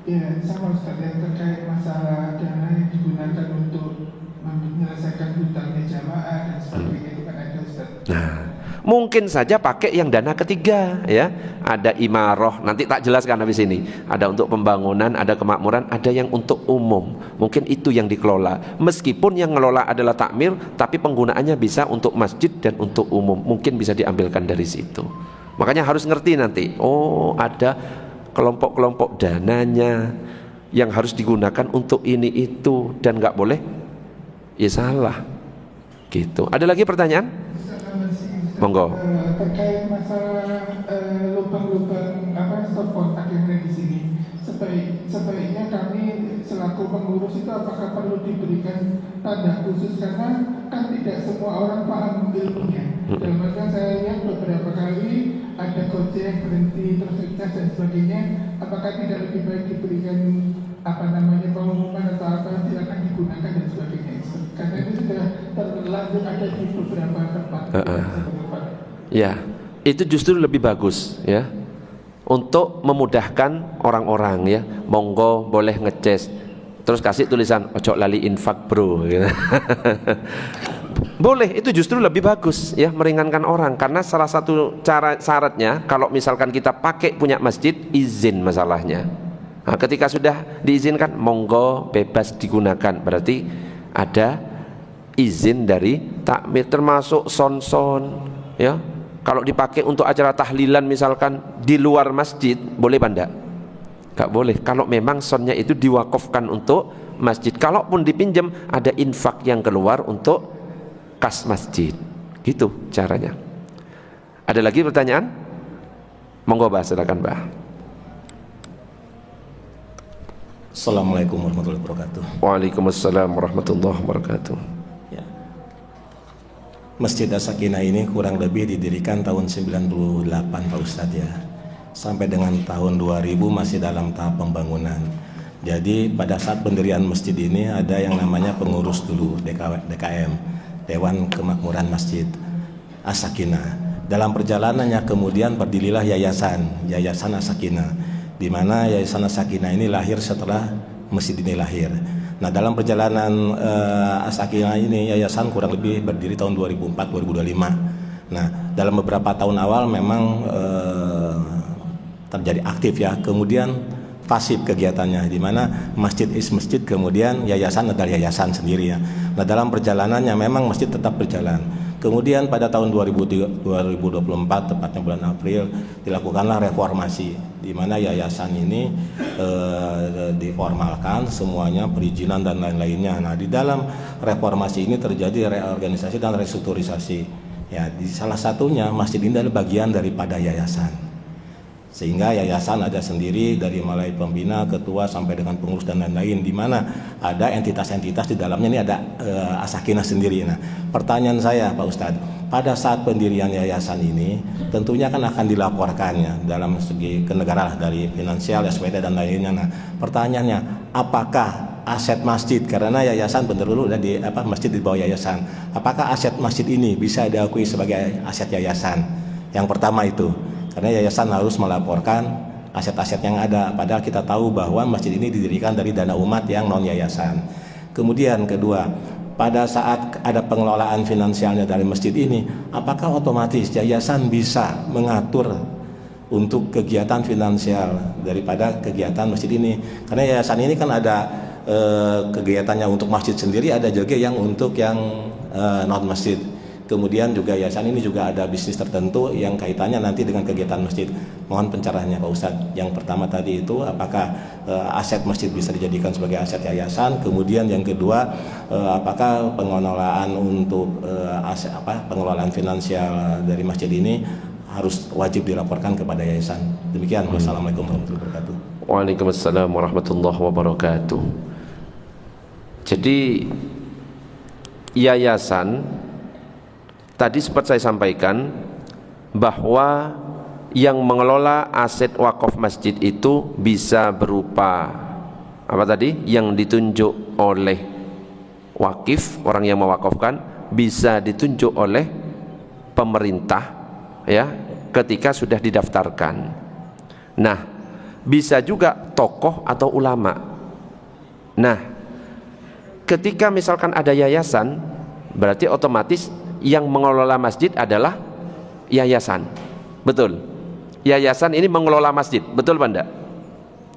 Ya, sama Ustaz, yang terkait masalah dana yang digunakan untuk menyelesaikan hutangnya jamaah dan sebagainya itu kan ada Ustaz. Nah, mungkin saja pakai yang dana ketiga ya. Ada imaroh, nanti tak jelaskan habis ini. Ada untuk pembangunan, ada kemakmuran, ada yang untuk umum. Mungkin itu yang dikelola. Meskipun yang ngelola adalah takmir, tapi penggunaannya bisa untuk masjid dan untuk umum. Mungkin bisa diambilkan dari situ. Makanya harus ngerti nanti. Oh, ada kelompok-kelompok dananya yang harus digunakan untuk ini itu, dan nggak boleh ya salah gitu. Ada lagi pertanyaan? Monggo. Terkait masalah lubang-lubang stop kontak yang ada di sini, sebaiknya kami selaku pengurus itu apakah perlu diberikan tanda khusus, karena kan tidak semua orang paham ilmunya. Dan bahkan saya lihat beberapa kali ada gojek berhenti terus ngecas dan sebagainya. Apakah tidak lebih baik diberikan pengumuman atau apa, silakan digunakan dan sebagainya, karena itu sudah terlanjur ada di beberapa tempat. Ya, itu justru lebih bagus ya, untuk memudahkan orang-orang ya. Monggo boleh ngecas, terus kasih tulisan ojo lali infak bro gitu. Boleh, itu justru lebih bagus ya, meringankan orang. Karena salah satu cara syaratnya kalau misalkan kita pakai punya masjid, izin masalahnya. Nah, ketika sudah diizinkan, monggo bebas digunakan, berarti ada izin dari takmir, termasuk son-son ya. Kalau dipakai untuk acara tahlilan misalkan di luar masjid, boleh apa enggak? Enggak boleh. Kalau memang sonnya itu diwakafkan untuk masjid. Kalaupun dipinjam, ada infak yang keluar untuk kas masjid. Gitu caranya. Ada lagi pertanyaan? Monggo Mbah, silakan Mbah. Assalamualaikum warahmatullahi wabarakatuh. Waalaikumsalam warahmatullahi wabarakatuh. Ya. Masjid As-Sakinah ini kurang lebih didirikan tahun 98 Pak Ustadz ya. Sampai dengan tahun 2000 masih dalam tahap pembangunan. Jadi pada saat pendirian masjid ini ada yang namanya pengurus dulu, DKM, Dewan Kemakmuran Masjid As-Sakinah. Dalam perjalanannya kemudian berdirilah Yayasan As-Sakinah, di mana Yayasan As-Sakinah ini lahir setelah masjid ini lahir. Nah, dalam perjalanan As-Sakinah ini yayasan kurang lebih berdiri tahun 2004-2025. Nah, dalam beberapa tahun awal memang terjadi aktif ya. Kemudian pasif kegiatannya, di mana masjid is masjid, kemudian yayasan adalah yayasan sendiri ya. Nah, dalam perjalanannya memang masjid tetap berjalan. Kemudian pada tahun 2024, tepatnya bulan April, dilakukanlah reformasi, di mana yayasan ini diformalkan semuanya, perizinan dan lain-lainnya. Nah, di dalam reformasi ini terjadi reorganisasi dan restrukturisasi. Ya, di salah satunya masjid ini adalah bagian daripada yayasan. Sehingga yayasan ada sendiri dari mulai pembina, ketua sampai dengan pengurus dan lain-lain, di mana ada entitas-entitas di dalamnya. Ini ada As-Sakinah sendiri. Nah, pertanyaan saya Pak Ustadz, pada saat pendirian yayasan ini tentunya kan akan dilaporkan ya dalam segi kenegaraan dari finansial, SPT dan lainnya. Nah, pertanyaannya, apakah aset masjid, karena yayasan benar dulu di masjid di bawah yayasan, apakah aset masjid ini bisa diakui sebagai aset yayasan? Yang pertama itu, karena yayasan harus melaporkan aset-aset yang ada, padahal kita tahu bahwa masjid ini didirikan dari dana umat yang non yayasan. Kemudian kedua, pada saat ada pengelolaan finansialnya dari masjid ini, apakah otomatis yayasan bisa mengatur untuk kegiatan finansial daripada kegiatan masjid ini? Karena yayasan ini kan ada kegiatannya untuk masjid sendiri, ada juga yang untuk yang non masjid. Kemudian juga yayasan ini juga ada bisnis tertentu yang kaitannya nanti dengan kegiatan masjid. Mohon pencerahannya Pak Ustadz. Yang pertama tadi itu, apakah aset masjid bisa dijadikan sebagai aset yayasan? Kemudian yang kedua, apakah pengelolaan untuk pengelolaan finansial dari masjid ini harus wajib dilaporkan kepada yayasan? Demikian. Wassalamualaikum warahmatullahi wabarakatuh. Waalaikumsalam warahmatullahi wabarakatuh. Jadi yayasan tadi sempat saya sampaikan bahwa yang mengelola aset wakaf masjid itu bisa berupa apa tadi? Yang ditunjuk oleh wakif, orang yang mewakafkan, bisa ditunjuk oleh pemerintah ya ketika sudah didaftarkan. Nah, bisa juga tokoh atau ulama. Nah, ketika misalkan ada yayasan, berarti otomatis yang mengelola masjid adalah yayasan. Betul. Yayasan ini mengelola masjid. Betul Pak Ndak?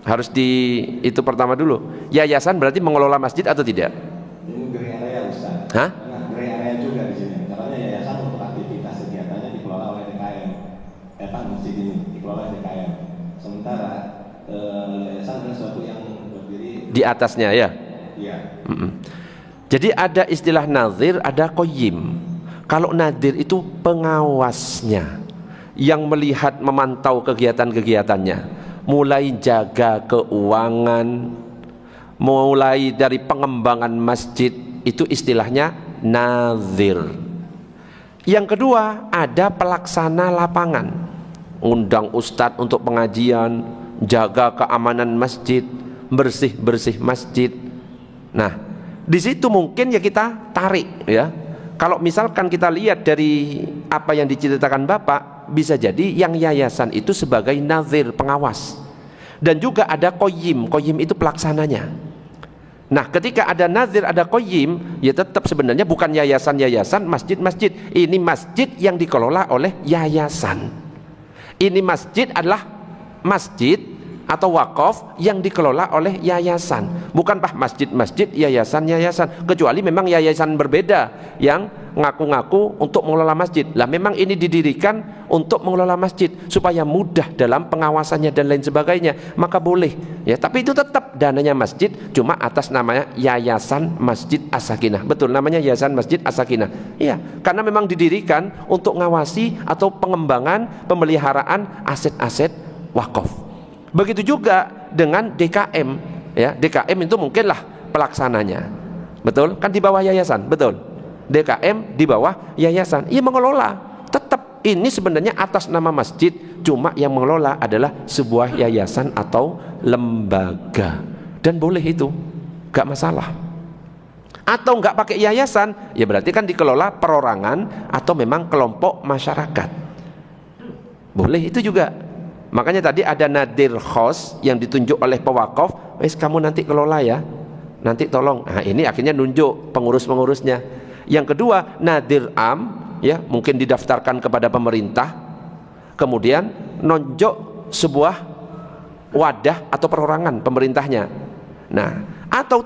Harus itu pertama dulu. Yayasan berarti mengelola masjid atau tidak? Ini grey area Ustaz. Hah? Nah, grey area juga di sini. Karena yayasan untuk aktivitas kegiatannya dikelola oleh DKM. Masjid ini dikelola oleh DKM. Sementara yayasan adalah sesuatu yang berdiri di atasnya ya. Iya. Jadi ada istilah nazir, ada qayyim. Kalau nadir itu pengawasnya yang melihat, memantau kegiatan-kegiatannya, mulai jaga keuangan, mulai dari pengembangan masjid, itu istilahnya nazir. Yang kedua, ada pelaksana lapangan, undang ustadz untuk pengajian, jaga keamanan masjid, bersih-bersih masjid. Nah, di situ mungkin ya kita tarik ya. Kalau misalkan kita lihat dari apa yang diceritakan Bapak, bisa jadi yang yayasan itu sebagai nazir, pengawas. Dan juga ada qayyim, qayyim itu pelaksananya. Nah, ketika ada nazir, ada qayyim, ya tetap sebenarnya bukan yayasan-yayasan, masjid-masjid. Ini masjid yang dikelola oleh yayasan. Ini masjid adalah masjid atau wakaf yang dikelola oleh yayasan, bukan masjid-masjid, yayasan-yayasan, kecuali memang yayasan berbeda yang ngaku-ngaku untuk mengelola masjid. Lah memang ini didirikan untuk mengelola masjid supaya mudah dalam pengawasannya dan lain sebagainya, maka boleh ya, tapi itu tetap dananya masjid, cuma atas namanya Yayasan Masjid As-Sakinah. Betul, namanya Yayasan Masjid As-Sakinah. Iya, karena memang didirikan untuk ngawasi atau pengembangan, pemeliharaan aset-aset wakaf. Begitu juga dengan DKM ya, DKM itu mungkinlah pelaksananya. Betul? Kan di bawah yayasan, betul. DKM di bawah yayasan. Ia mengelola. Tetap ini sebenarnya atas nama masjid, cuma yang mengelola adalah sebuah yayasan atau lembaga. Dan boleh itu, gak masalah. Atau gak pakai yayasan, ya berarti kan dikelola perorangan atau memang kelompok masyarakat. Boleh itu juga. Makanya tadi ada nadir khos yang ditunjuk oleh pewakaf, kamu nanti kelola ya, nanti tolong. Nah, ini akhirnya nunjuk pengurus-pengurusnya. Yang kedua, nadir am, ya mungkin didaftarkan kepada pemerintah, kemudian nunjuk sebuah wadah atau perorangan pemerintahnya. Nah, atau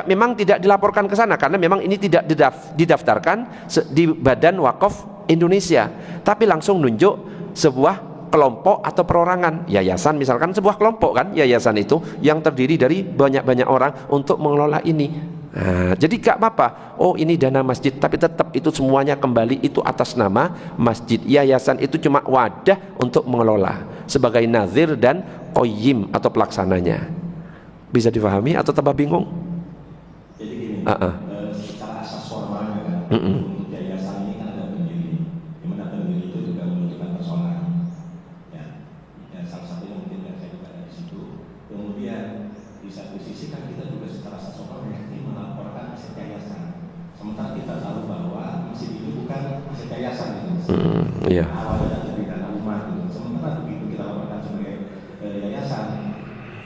memang tidak dilaporkan ke sana karena memang ini tidak didaftarkan di Badan Wakaf Indonesia, tapi langsung nunjuk sebuah kelompok atau perorangan, yayasan misalkan, sebuah kelompok kan, yayasan itu yang terdiri dari banyak-banyak orang untuk mengelola ini. Nah, jadi gak apa-apa, oh ini dana masjid, tapi tetap itu semuanya kembali itu atas nama masjid. Yayasan itu cuma wadah untuk mengelola sebagai nazir dan qayyim atau pelaksananya. Bisa difahami atau tambah bingung? Jadi gini, secara asas formalnya kan, untuk yayasan ini kan ada pendiri, di mana pendiri itu juga menunjukkan personal. Ya, salah satunya mungkin yang saya juga ada di situ. Kemudian di satu sisi kan kita juga secara asas formal melaporkan aset yayasan. Sementara kita tahu bahwa masjid itu bukan aset yayasan gitu. Iya. Awalnya dari dana umat gitu. Sementara begitu kita laporkan sebagai yayasan,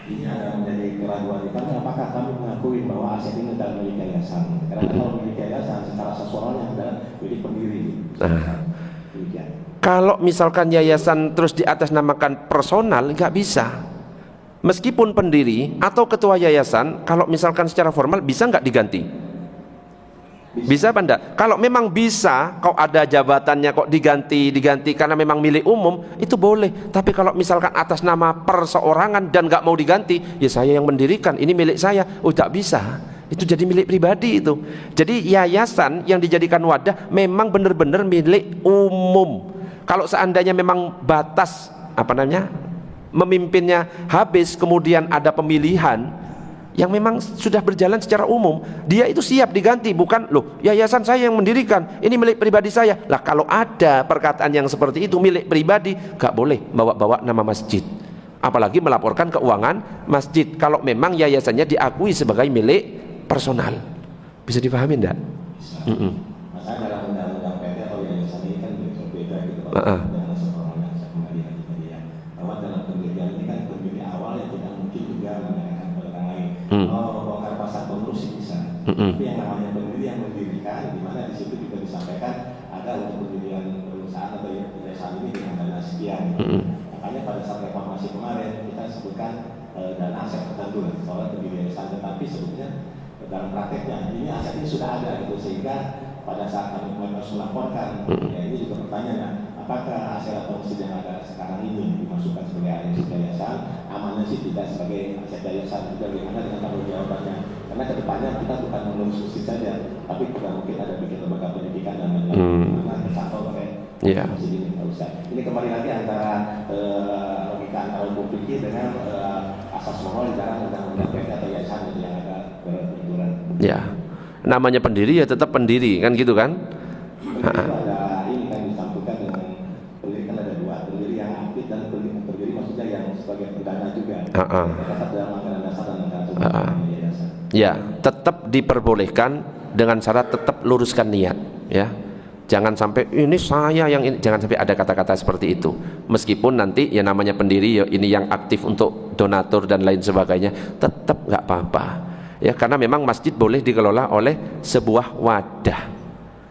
ini ada menjadi keraguan kami, apakah kami mengakui bahwa aset ini adalah milik yayasan? Karena kalau milik yayasan secara asas formalnya adalah milik pendiri. Kalau misalkan yayasan terus diatasnamakan personal, nggak bisa. Meskipun pendiri atau ketua yayasan, kalau misalkan secara formal bisa nggak diganti? Bisa apa enggak? Kalau memang bisa, kok ada jabatannya kok diganti karena memang milik umum, itu boleh. Tapi kalau misalkan atas nama perseorangan dan nggak mau diganti, ya saya yang mendirikan, ini milik saya, oh tak bisa. Itu jadi milik pribadi itu. Jadi yayasan yang dijadikan wadah memang benar-benar milik umum. Kalau seandainya memang batas memimpinnya habis, kemudian ada pemilihan yang memang sudah berjalan secara umum, dia itu siap diganti, bukan loh yayasan saya yang mendirikan, ini milik pribadi saya. Lah kalau ada perkataan yang seperti itu milik pribadi, gak boleh bawa-bawa nama masjid, apalagi melaporkan keuangan masjid kalau memang yayasannya diakui sebagai milik personal. Bisa dipahami enggak? Masalah dalam undang-undang PT atau yayasan ini kan berbeda gitu bahwa dalam pendirian ini kan pendiri awal yang tidak mungkin juga menggunakan orang lain. Bongkar pasar pengurus bisa. Tapi yang namanya pendiri yang mendirikan, di mana di situ juga disampaikan ada untuk pendirian perusahaan atau yayasan ini dengan dana sekian. Makanya pada saat reformasi kemarin kita sebutkan dana aset tertentu soal pendiri yayasan, tetapi sebetulnya dalam prakteknya ini aset ini sudah ada gitu, sehingga pada saat kami harus melaporkan, ya ini juga pertanyaan, apakah aset atau masjid yang ada sekarang ini dimasukkan sebagai aset yayasan, amannya sih tidak sebagai aset yayasan, juga bagaimana dengan tanggung jawabannya? Karena kedepannya kita bukan mengurus masjid saja, tapi juga mungkin ada bikin lembaga pendidikan dan lain-lain, karena tercampur oleh masjid ini. Ini kembali lagi antara logika antara hukum fikih dengan asas moral di dalam undang-undang PT atau yayasan yang ada berbenturan. Ya, namanya pendiri ya tetap pendiri kan gitu kan? Ada ini kan disampaikan dengan pendiri kan ada dua, pendiri yang aktif dan pendiri maksudnya yang sebagai perdana juga. Kata dalam anggaran dasar dan anggaran yayasan. Ya, tetap diperbolehkan dengan syarat tetap luruskan niat, ya. Jangan sampai ini saya yang ini, jangan sampai ada kata-kata seperti itu. Meskipun nanti ya namanya pendiri ya ini yang aktif untuk donatur dan lain sebagainya, tetap nggak apa-apa. Ya, karena memang masjid boleh dikelola oleh sebuah wadah.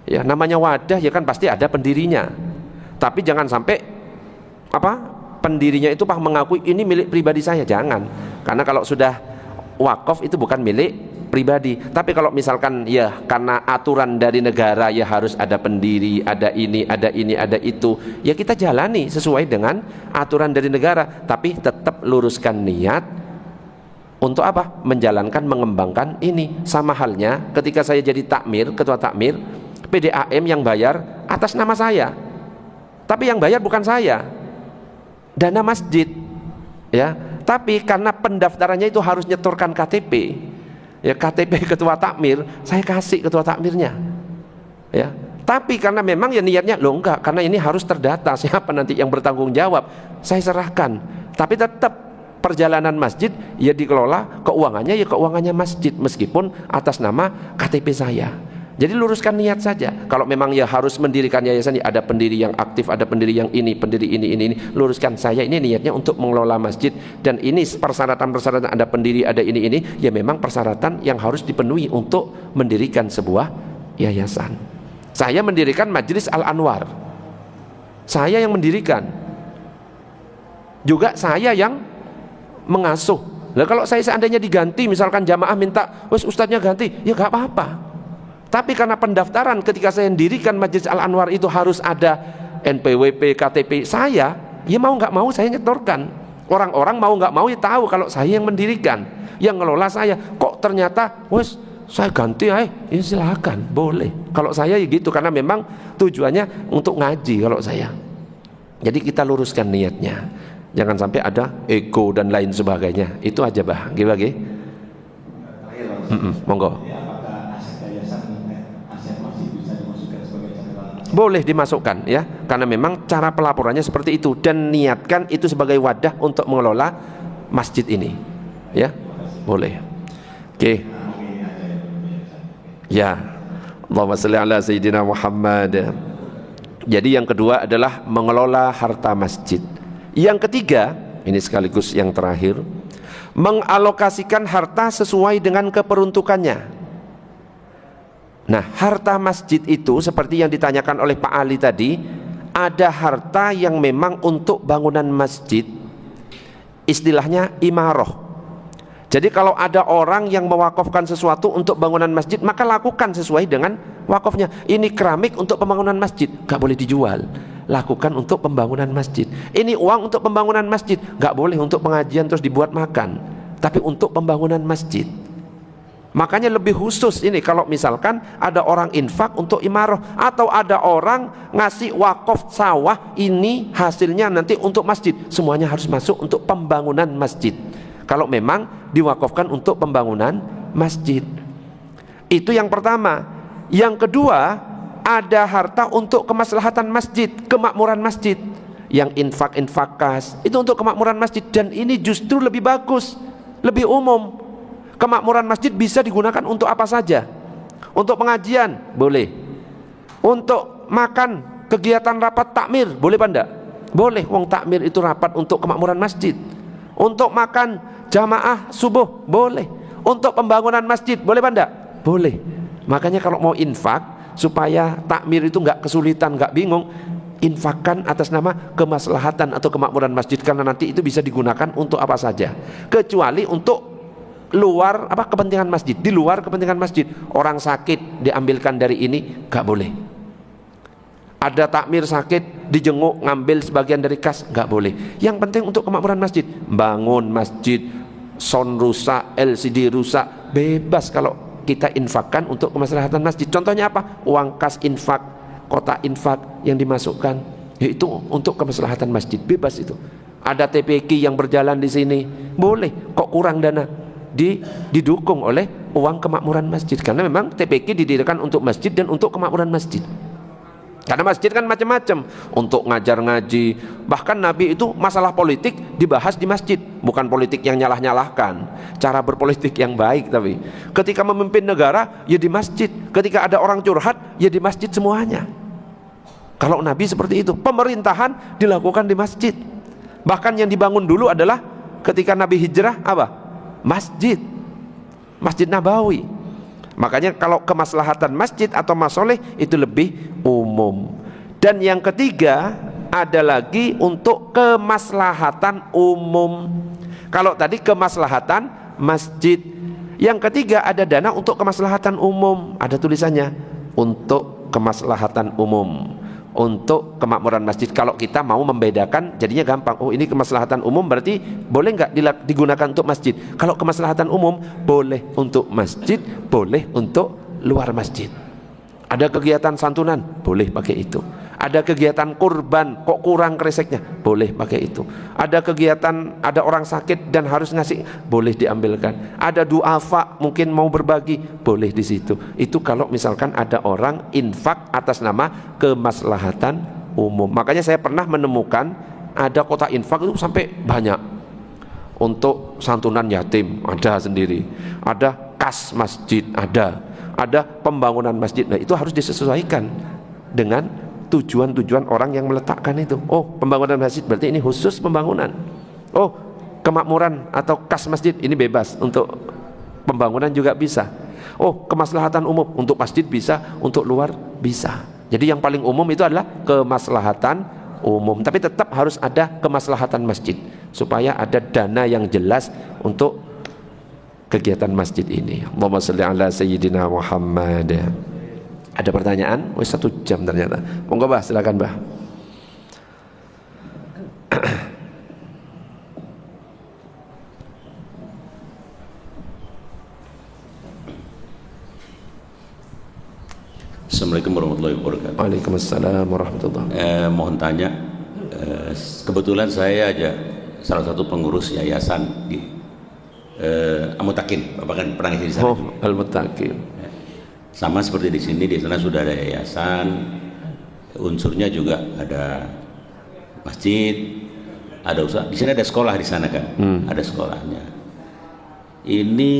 Ya, namanya wadah ya kan pasti ada pendirinya. Tapi jangan sampai pendirinya itu mengakui ini milik pribadi saya, jangan. Karena kalau sudah wakaf itu bukan milik pribadi. Tapi kalau misalkan ya karena aturan dari negara ya harus ada pendiri, ada ini, ada itu, ya kita jalani sesuai dengan aturan dari negara, tapi tetap luruskan niat untuk apa? Menjalankan, mengembangkan ini. Sama halnya ketika saya jadi takmir, ketua takmir, PDAM yang bayar atas nama saya, tapi yang bayar bukan saya, dana masjid, ya. Tapi karena pendaftarannya itu harus nyetorkan KTP, ya KTP ketua takmir, saya kasih ketua takmirnya, ya. Tapi karena memang ya niatnya loh enggak, karena ini harus terdata, siapa nanti yang bertanggung jawab, saya serahkan. Tapi tetap perjalanan masjid ya dikelola, keuangannya ya keuangannya masjid, meskipun atas nama KTP saya. Jadi luruskan niat saja. Kalau memang ya harus mendirikan yayasan, ya ada pendiri yang aktif, ada pendiri yang ini, pendiri ini, luruskan saya ini niatnya untuk mengelola masjid, dan ini persyaratan-persyaratan, ada pendiri, ada ini, ya memang persyaratan yang harus dipenuhi untuk mendirikan sebuah yayasan. Saya mendirikan Majelis Al-Anwar, saya yang mendirikan, juga saya yang mengasuh. Nah, kalau saya seandainya diganti, misalkan jamaah minta, wes ustadznya ganti, ya gak apa-apa. Tapi karena pendaftaran ketika saya mendirikan Majelis Al-Anwar itu harus ada NPWP, KTP saya, ya mau nggak mau saya nyetorkan. Orang-orang mau nggak mau ya tahu kalau saya yang mendirikan, yang ngelola saya. Kok ternyata, wes saya ganti, ya silakan, boleh. Kalau saya ya gitu, karena memang tujuannya untuk ngaji kalau saya. Jadi kita luruskan niatnya, jangan sampai ada ego dan lain sebagainya. Itu aja bah, gimana? Monggo. Boleh dimasukkan ya, karena memang cara pelaporannya seperti itu, dan niatkan itu sebagai wadah untuk mengelola masjid ini ya, boleh. Oke. Ya, Allahumma sholli ala Sayyidina Muhammad. Jadi yang kedua adalah mengelola harta masjid. Yang ketiga, ini sekaligus yang terakhir, mengalokasikan harta sesuai dengan keperuntukannya. Nah, harta masjid itu seperti yang ditanyakan oleh Pak Ali tadi, ada harta yang memang untuk bangunan masjid, istilahnya imaroh. Jadi kalau ada orang yang mewakafkan sesuatu untuk bangunan masjid, maka lakukan sesuai dengan wakafnya. Ini keramik untuk pembangunan masjid, gak boleh dijual, lakukan untuk pembangunan masjid. Ini uang untuk pembangunan masjid, gak boleh untuk pengajian terus dibuat makan, tapi untuk pembangunan masjid. Makanya lebih khusus ini kalau misalkan ada orang infak untuk imaroh, atau ada orang ngasih wakaf sawah, ini hasilnya nanti untuk masjid, semuanya harus masuk untuk pembangunan masjid. Kalau memang diwakafkan untuk pembangunan masjid. Itu yang pertama. Yang kedua, ada harta untuk kemaslahatan masjid, kemakmuran masjid. Yang infak kas, itu untuk kemakmuran masjid, dan ini justru lebih bagus, lebih umum. Kemakmuran masjid bisa digunakan untuk apa saja. Untuk pengajian boleh, untuk makan, kegiatan rapat takmir boleh apa enggak? Boleh, wong takmir itu rapat untuk kemakmuran masjid. Untuk makan jamaah subuh boleh. Untuk pembangunan masjid boleh apa enggak? Boleh. Makanya kalau mau infak supaya takmir itu enggak kesulitan, enggak bingung, infakkan atas nama kemaslahatan atau kemakmuran masjid, karena nanti itu bisa digunakan untuk apa saja, kecuali untuk luar kepentingan masjid. Di luar kepentingan masjid, orang sakit diambilkan dari ini, gak boleh. Ada takmir sakit dijenguk, ngambil sebagian dari kas, gak boleh. Yang penting untuk kemakmuran masjid. Bangun masjid, sound rusak, LCD rusak, bebas kalau kita infakkan untuk kemaslahatan masjid. Contohnya apa? Uang kas infak, kotak infak yang dimasukkan, yaitu untuk kemaslahatan masjid, bebas itu. Ada TPQ yang berjalan di sini, boleh. Kok kurang dana? Didukung oleh uang kemakmuran masjid, karena memang TPQ didirikan untuk masjid dan untuk kemakmuran masjid. Karena masjid kan macam-macam, untuk ngajar ngaji, bahkan Nabi itu masalah politik dibahas di masjid, bukan politik yang nyalah-nyalahkan, cara berpolitik yang baik. Tapi ketika memimpin negara ya di masjid, ketika ada orang curhat ya di masjid semuanya. Kalau Nabi seperti itu, pemerintahan dilakukan di masjid. Bahkan yang dibangun dulu adalah ketika Nabi hijrah apa? Masjid, Masjid Nabawi. Makanya kalau kemaslahatan masjid atau masoleh itu lebih umum. Dan yang ketiga ada lagi untuk kemaslahatan umum. Kalau tadi kemaslahatan masjid, yang ketiga ada dana untuk kemaslahatan umum. Ada tulisannya untuk kemaslahatan umum, untuk kemakmuran masjid. Kalau kita mau membedakan jadinya gampang. Oh, ini kemaslahatan umum berarti boleh nggak digunakan untuk masjid. Kalau kemaslahatan umum boleh untuk masjid, boleh untuk luar masjid. Ada kegiatan santunan, boleh pakai itu. Ada kegiatan kurban, kok kurang kreseknya, boleh pakai itu. Ada kegiatan, ada orang sakit dan harus ngasih, boleh diambilkan. Ada duafa, mungkin mau berbagi, boleh di situ. Itu kalau misalkan ada orang infak atas nama kemaslahatan umum. Makanya saya pernah menemukan ada kotak infak itu sampai banyak. Untuk santunan yatim ada sendiri, ada kas masjid ada pembangunan masjid. Nah, itu harus disesuaikan dengan tujuan-tujuan orang yang meletakkan itu. Oh, pembangunan masjid berarti ini khusus pembangunan. Oh, kemakmuran atau kas masjid ini bebas, untuk pembangunan juga bisa. Oh, kemaslahatan umum, untuk masjid bisa, untuk luar bisa. Jadi yang paling umum itu adalah kemaslahatan umum, tapi tetap harus ada kemaslahatan masjid. supaya ada dana yang jelas untuk kegiatan masjid ini. Allahumma sholli ala sayyidina Muhammad. Ada pertanyaan? Wes 1 jam ternyata. Monggo Mbah, silakan Mbah. Assalamualaikum warahmatullahi wabarakatuh. Waalaikumsalam warahmatullahi wabarakatuh. Mohon tanya, kebetulan saya aja salah satu pengurus yayasan di Al-Muttaqin, Bapak kan pernah di sana. Oh, Al-Muttaqin. Sama seperti di sini, di sana sudah ada yayasan, unsurnya juga ada masjid, ada usaha. Di sini ada sekolah di sana kan, ada sekolahnya. Ini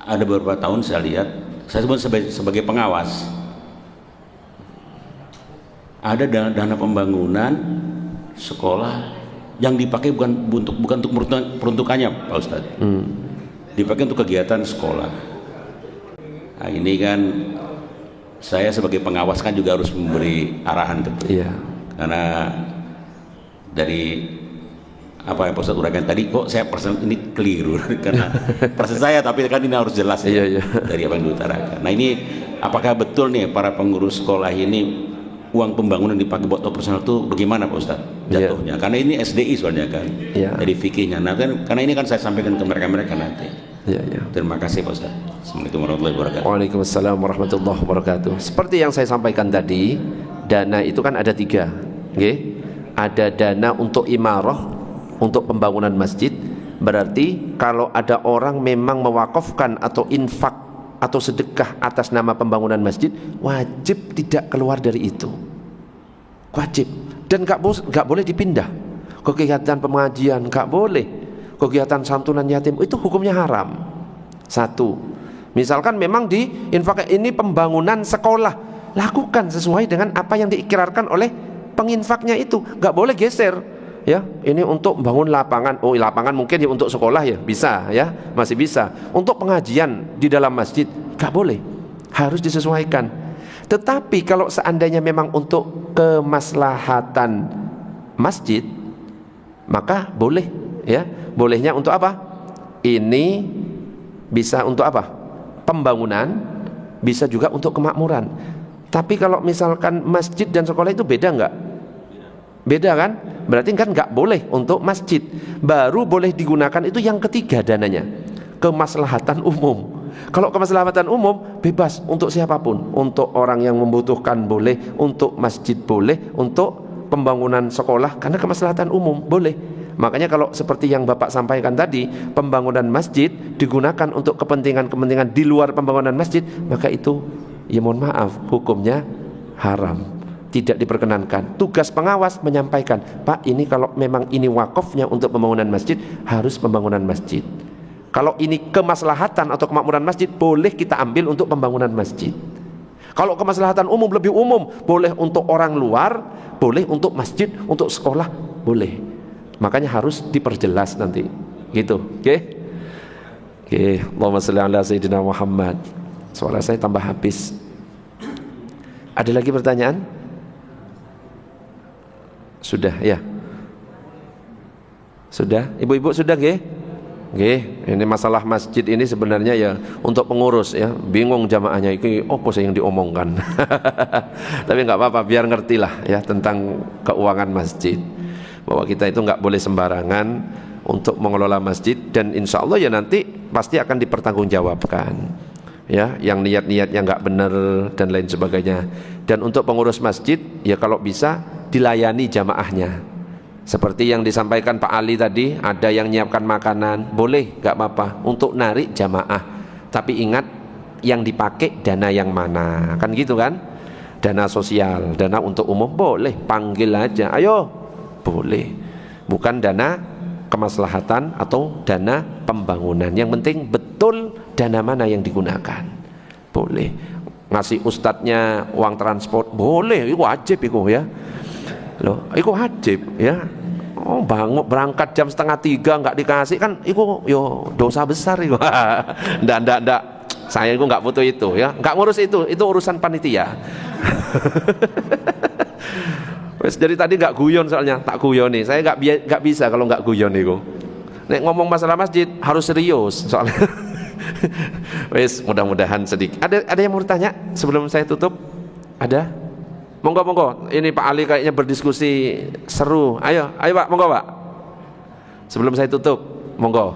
ada beberapa tahun saya lihat, saya sebut sebagai pengawas, ada dana pembangunan sekolah yang dipakai bukan untuk peruntukannya Pak Ustadz, dipakai untuk kegiatan sekolah. Nah, ini kan saya sebagai pengawas kan juga harus memberi arahan ke karena dari apa yang Pak Ustadz uraikan tadi, kok saya persen ini keliru karena persen saya, tapi kan ini harus jelas dari apa yang diutarakan. Nah, ini apakah betul nih para pengurus sekolah ini uang pembangunan dipakai buat operasional itu bagaimana Pak Ustadz jatuhnya? Karena ini SDI soalnya kan, dari fikihnya. Nah, kan karena ini kan saya sampaikan ke mereka nanti. Terima kasih Pak Ustadz. Assalamualaikum warahmatullahi wabarakatuh. Waalaikumsalam warahmatullahi wabarakatuh. Seperti yang saya sampaikan tadi, dana itu kan ada 3, ada dana untuk imarah, untuk pembangunan masjid. Berarti kalau ada orang memang mewakafkan atau infak atau sedekah atas nama pembangunan masjid, wajib tidak keluar dari itu, wajib. Dan nggak boleh dipindah. Kegiatan pengajian nggak boleh, kegiatan santunan yatim itu hukumnya haram. 1. Misalkan memang di infak ini pembangunan sekolah, lakukan sesuai dengan apa yang diikrarkan oleh penginfaknya itu, nggak boleh geser. Ya, ini untuk bangun lapangan. Oh, lapangan mungkin ya untuk sekolah ya, bisa ya, masih bisa. Untuk pengajian di dalam masjid nggak boleh, harus disesuaikan. Tetapi kalau seandainya memang untuk kemaslahatan masjid, maka boleh ya. Bolehnya untuk apa? Ini bisa untuk apa? Pembangunan, bisa juga untuk kemakmuran. Tapi kalau misalkan masjid dan sekolah itu beda nggak? Beda kan? Berarti kan nggak boleh untuk masjid. Baru boleh digunakan itu yang ketiga dananya, kemaslahatan umum. Kalau kemaslahatan umum bebas untuk siapapun, untuk orang yang membutuhkan boleh, untuk masjid boleh, untuk pembangunan sekolah karena kemaslahatan umum boleh. Makanya kalau seperti yang Bapak sampaikan tadi, pembangunan masjid digunakan untuk kepentingan-kepentingan di luar pembangunan masjid, maka itu ya mohon maaf, hukumnya haram, tidak diperkenankan. Tugas pengawas menyampaikan, Pak, ini kalau memang ini wakafnya untuk pembangunan masjid, harus pembangunan masjid. Kalau ini kemaslahatan atau kemakmuran masjid, boleh kita ambil untuk pembangunan masjid. Kalau kemaslahatan umum, lebih umum, boleh untuk orang luar, boleh untuk masjid, untuk sekolah, boleh. Makanya harus diperjelas nanti, gitu. Oke? Allahumma sholli ala sayyidina Muhammad. Suara saya tambah habis. Ada lagi pertanyaan? Sudah ya? Sudah? Ibu-ibu sudah nggih? Nggih, ini masalah masjid ini sebenarnya ya untuk pengurus ya, bingung jamaahnya ini apa sih yang diomongkan. Tapi nggak apa-apa, biar ngerti lah ya tentang keuangan masjid, bahwa kita itu nggak boleh sembarangan untuk mengelola masjid, dan insya Allah ya nanti pasti akan dipertanggungjawabkan ya, yang niat-niatnya nggak benar dan lain sebagainya. Dan untuk pengurus masjid ya kalau bisa dilayani jamaahnya. Seperti yang disampaikan Pak Ali tadi, ada yang nyiapkan makanan, boleh, gak apa-apa, untuk narik jamaah. Tapi ingat, yang dipakai dana yang mana, kan gitu kan? Dana sosial, dana untuk umum, boleh, panggil aja, ayo, boleh. Bukan dana kemaslahatan atau dana pembangunan. Yang penting betul dana mana yang digunakan, boleh. Ngasih ustadznya uang transport, boleh, itu wajib itu ya. Loh, itu wajib ya. Oh, berangkat jam 2:30 nggak dikasih kan, itu yo dosa besar itu. Ndak. Saya itu nggak butuh itu ya, nggak ngurus itu urusan panitia. Wes dari tadi nggak guyon soalnya, tak guyon nih. Saya nggak bisa kalau nggak guyon nih. Nek ngomong masalah masjid harus serius soalnya. Wes mudah-mudahan sedikit. Ada yang mau tanya sebelum saya tutup? Ada? Monggo. Ini Pak Ali kayaknya berdiskusi seru. Ayo Pak, monggo Pak. Sebelum saya tutup, monggo.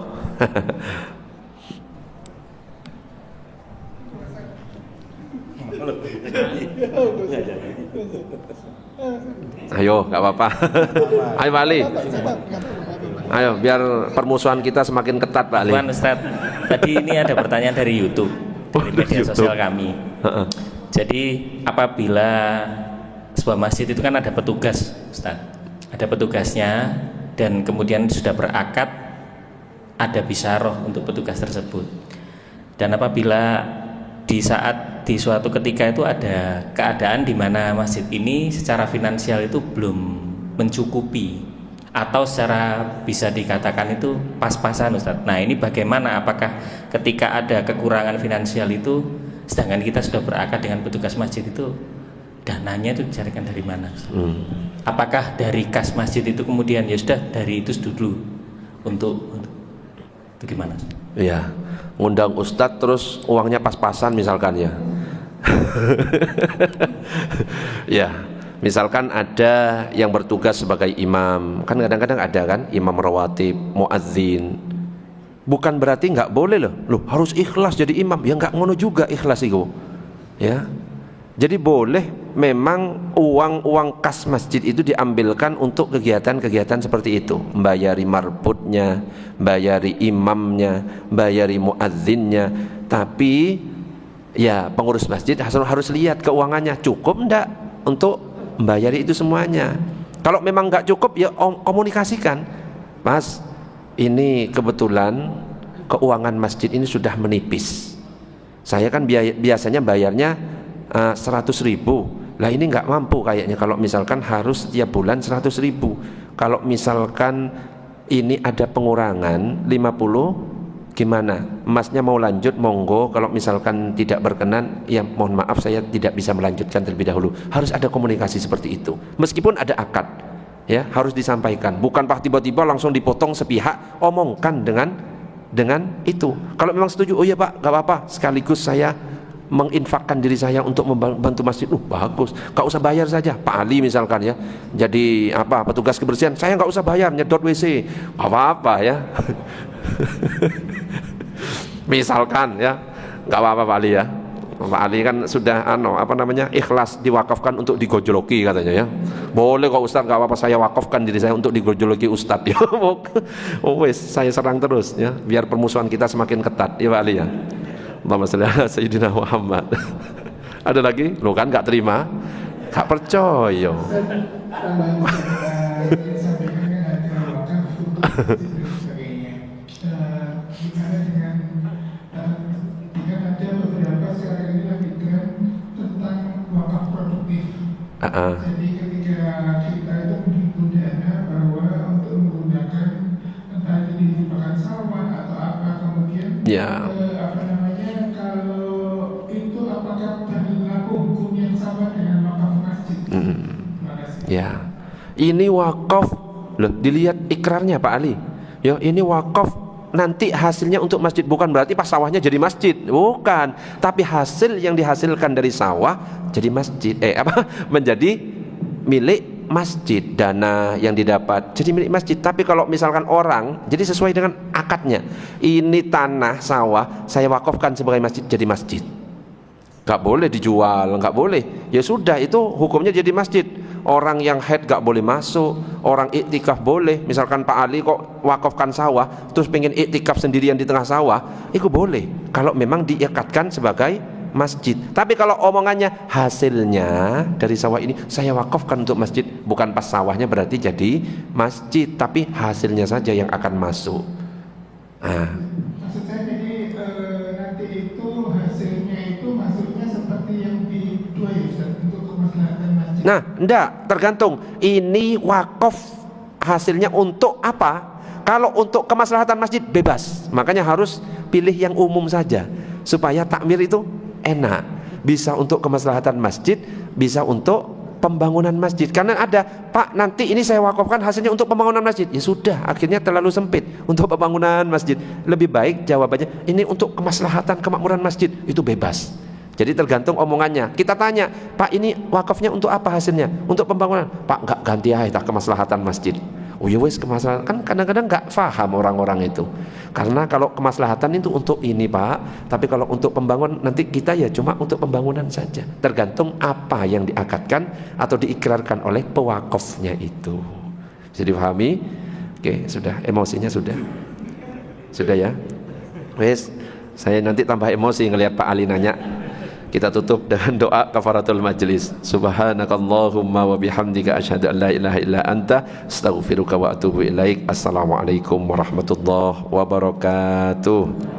Ayo, nggak apa-apa. Ayo Pak Ali. Ayo, biar permusuhan kita semakin ketat Pak Ali. Bukan Ustaz, tadi ini ada pertanyaan dari YouTube, dari media sosial kami. Jadi apabila sebuah masjid itu kan ada petugas, Ustaz, ada petugasnya, dan kemudian sudah berakad ada bisyarah untuk petugas tersebut. Dan apabila di suatu ketika itu ada keadaan di mana masjid ini secara finansial itu belum mencukupi atau secara bisa dikatakan itu pas-pasan, Ustaz. Nah, ini bagaimana? Apakah ketika ada kekurangan finansial itu, sedangkan kita sudah berakad dengan petugas masjid itu, dananya itu dicarikan dari mana, Ustaz? Apakah dari kas masjid itu kemudian ya sudah dari itu dulu untuk itu gimana? Iya, ngundang Ustadz terus uangnya pas-pasan misalkan ya. Ya, misalkan ada yang bertugas sebagai imam, kan kadang-kadang ada kan imam rawatib, muadzin. Bukan berarti nggak boleh loh harus ikhlas jadi imam, ya nggak ngono juga ikhlas itu, ya. Jadi boleh memang uang kas masjid itu diambilkan untuk kegiatan-kegiatan seperti itu, membayari marbutnya, bayari imamnya, bayari muadzinnya. Tapi ya pengurus masjid harus lihat keuangannya cukup enggak untuk membayari itu semuanya. Kalau memang enggak cukup ya komunikasikan, Mas, ini kebetulan keuangan masjid ini sudah menipis. Saya kan biasanya bayarnya 100.000. Lah ini nggak mampu kayaknya kalau misalkan harus setiap bulan 100.000. Kalau misalkan ini ada pengurangan 50, gimana? Masnya mau lanjut monggo, kalau misalkan tidak berkenan ya mohon maaf saya tidak bisa melanjutkan terlebih dahulu. Harus ada komunikasi seperti itu. Meskipun ada akad, ya harus disampaikan. Bukan pak tiba-tiba langsung dipotong sepihak, omongkan dengan itu. Kalau memang setuju, oh iya Pak, nggak apa-apa, sekaligus saya menginfakkan diri saya untuk membantu masjid. Bagus, nggak usah bayar saja. Pak Ali misalkan ya, jadi petugas kebersihan, saya nggak usah bayar nyedot WC, apa-apa ya. Misalkan ya, nggak apa-apa Pak Ali ya. Pak Ali kan sudah ikhlas diwakafkan untuk digojoloki katanya ya. Boleh kok Ustaz, nggak apa-apa, saya wakafkan diri saya untuk digojoloki Ustaz ya. Saya serang terus ya, biar permusuhan kita semakin ketat ya Pak Ali ya. Allahumma sholli ala Sayyidina Muhammad. Ada lagi? Lo kan gak terima, gak percaya. Jadi ketika kita itu menggunakan bahwa untuk menggunakan entah ini merupakan sawah atau apa, kemudian ya. Ya, ini wakaf loh, dilihat ikrarnya Pak Ali. Ya, ini wakaf nanti hasilnya untuk masjid, bukan berarti pas sawahnya jadi masjid, bukan. Tapi hasil yang dihasilkan dari sawah jadi masjid, menjadi milik masjid, dana yang didapat jadi milik masjid. Tapi kalau misalkan orang, jadi sesuai dengan akadnya. Ini tanah sawah saya wakafkan sebagai masjid, jadi masjid. Gak boleh dijual, gak boleh. Ya sudah, itu hukumnya jadi masjid. Orang yang haid gak boleh masuk, orang iktikaf boleh. Misalkan Pak Ali kok wakafkan sawah, terus pengen iktikaf sendirian di tengah sawah, itu boleh kalau memang diikatkan sebagai masjid. Tapi kalau omongannya hasilnya dari sawah ini saya wakafkan untuk masjid, bukan pas sawahnya berarti jadi masjid, tapi hasilnya saja yang akan masuk. Maksud saya jadi nanti itu hasilnya itu masuknya seperti yang di dua ya Ustaz, untuk kemaslahatan masjid. Nah, enggak, tergantung. Ini wakaf hasilnya untuk apa? Kalau untuk kemaslahatan masjid bebas. Makanya harus pilih yang umum saja supaya takmir itu enak. Bisa untuk kemaslahatan masjid, bisa untuk pembangunan masjid. Karena ada, Pak, nanti ini saya wakafkan hasilnya untuk pembangunan masjid. Ya sudah, akhirnya terlalu sempit untuk pembangunan masjid. Lebih baik jawabannya ini untuk kemaslahatan kemakmuran masjid, itu bebas. Jadi tergantung omongannya. Kita tanya, Pak, ini wakafnya untuk apa hasilnya? Untuk pembangunan. Pak, enggak, ganti aja kemaslahatan masjid. Oh ya wes, kemaslahatan. Kan kadang-kadang enggak paham orang-orang itu. Karena kalau kemaslahatan itu untuk ini, Pak, tapi kalau untuk pembangunan nanti kita ya cuma untuk pembangunan saja. Tergantung apa yang diakadkan atau diikrarkan oleh pewakafnya itu. Bisa dipahami? Oke, sudah, emosinya sudah. Sudah ya. Wes, saya nanti tambah emosi ngelihat Pak Ali nanya. Kita tutup dengan doa kafaratul majlis. Subhanakallahumma wa bihamdika asyhadu an la ilaha illa anta astaghfiruka wa atubu ilaik. Assalamualaikum warahmatullahi wabarakatuh.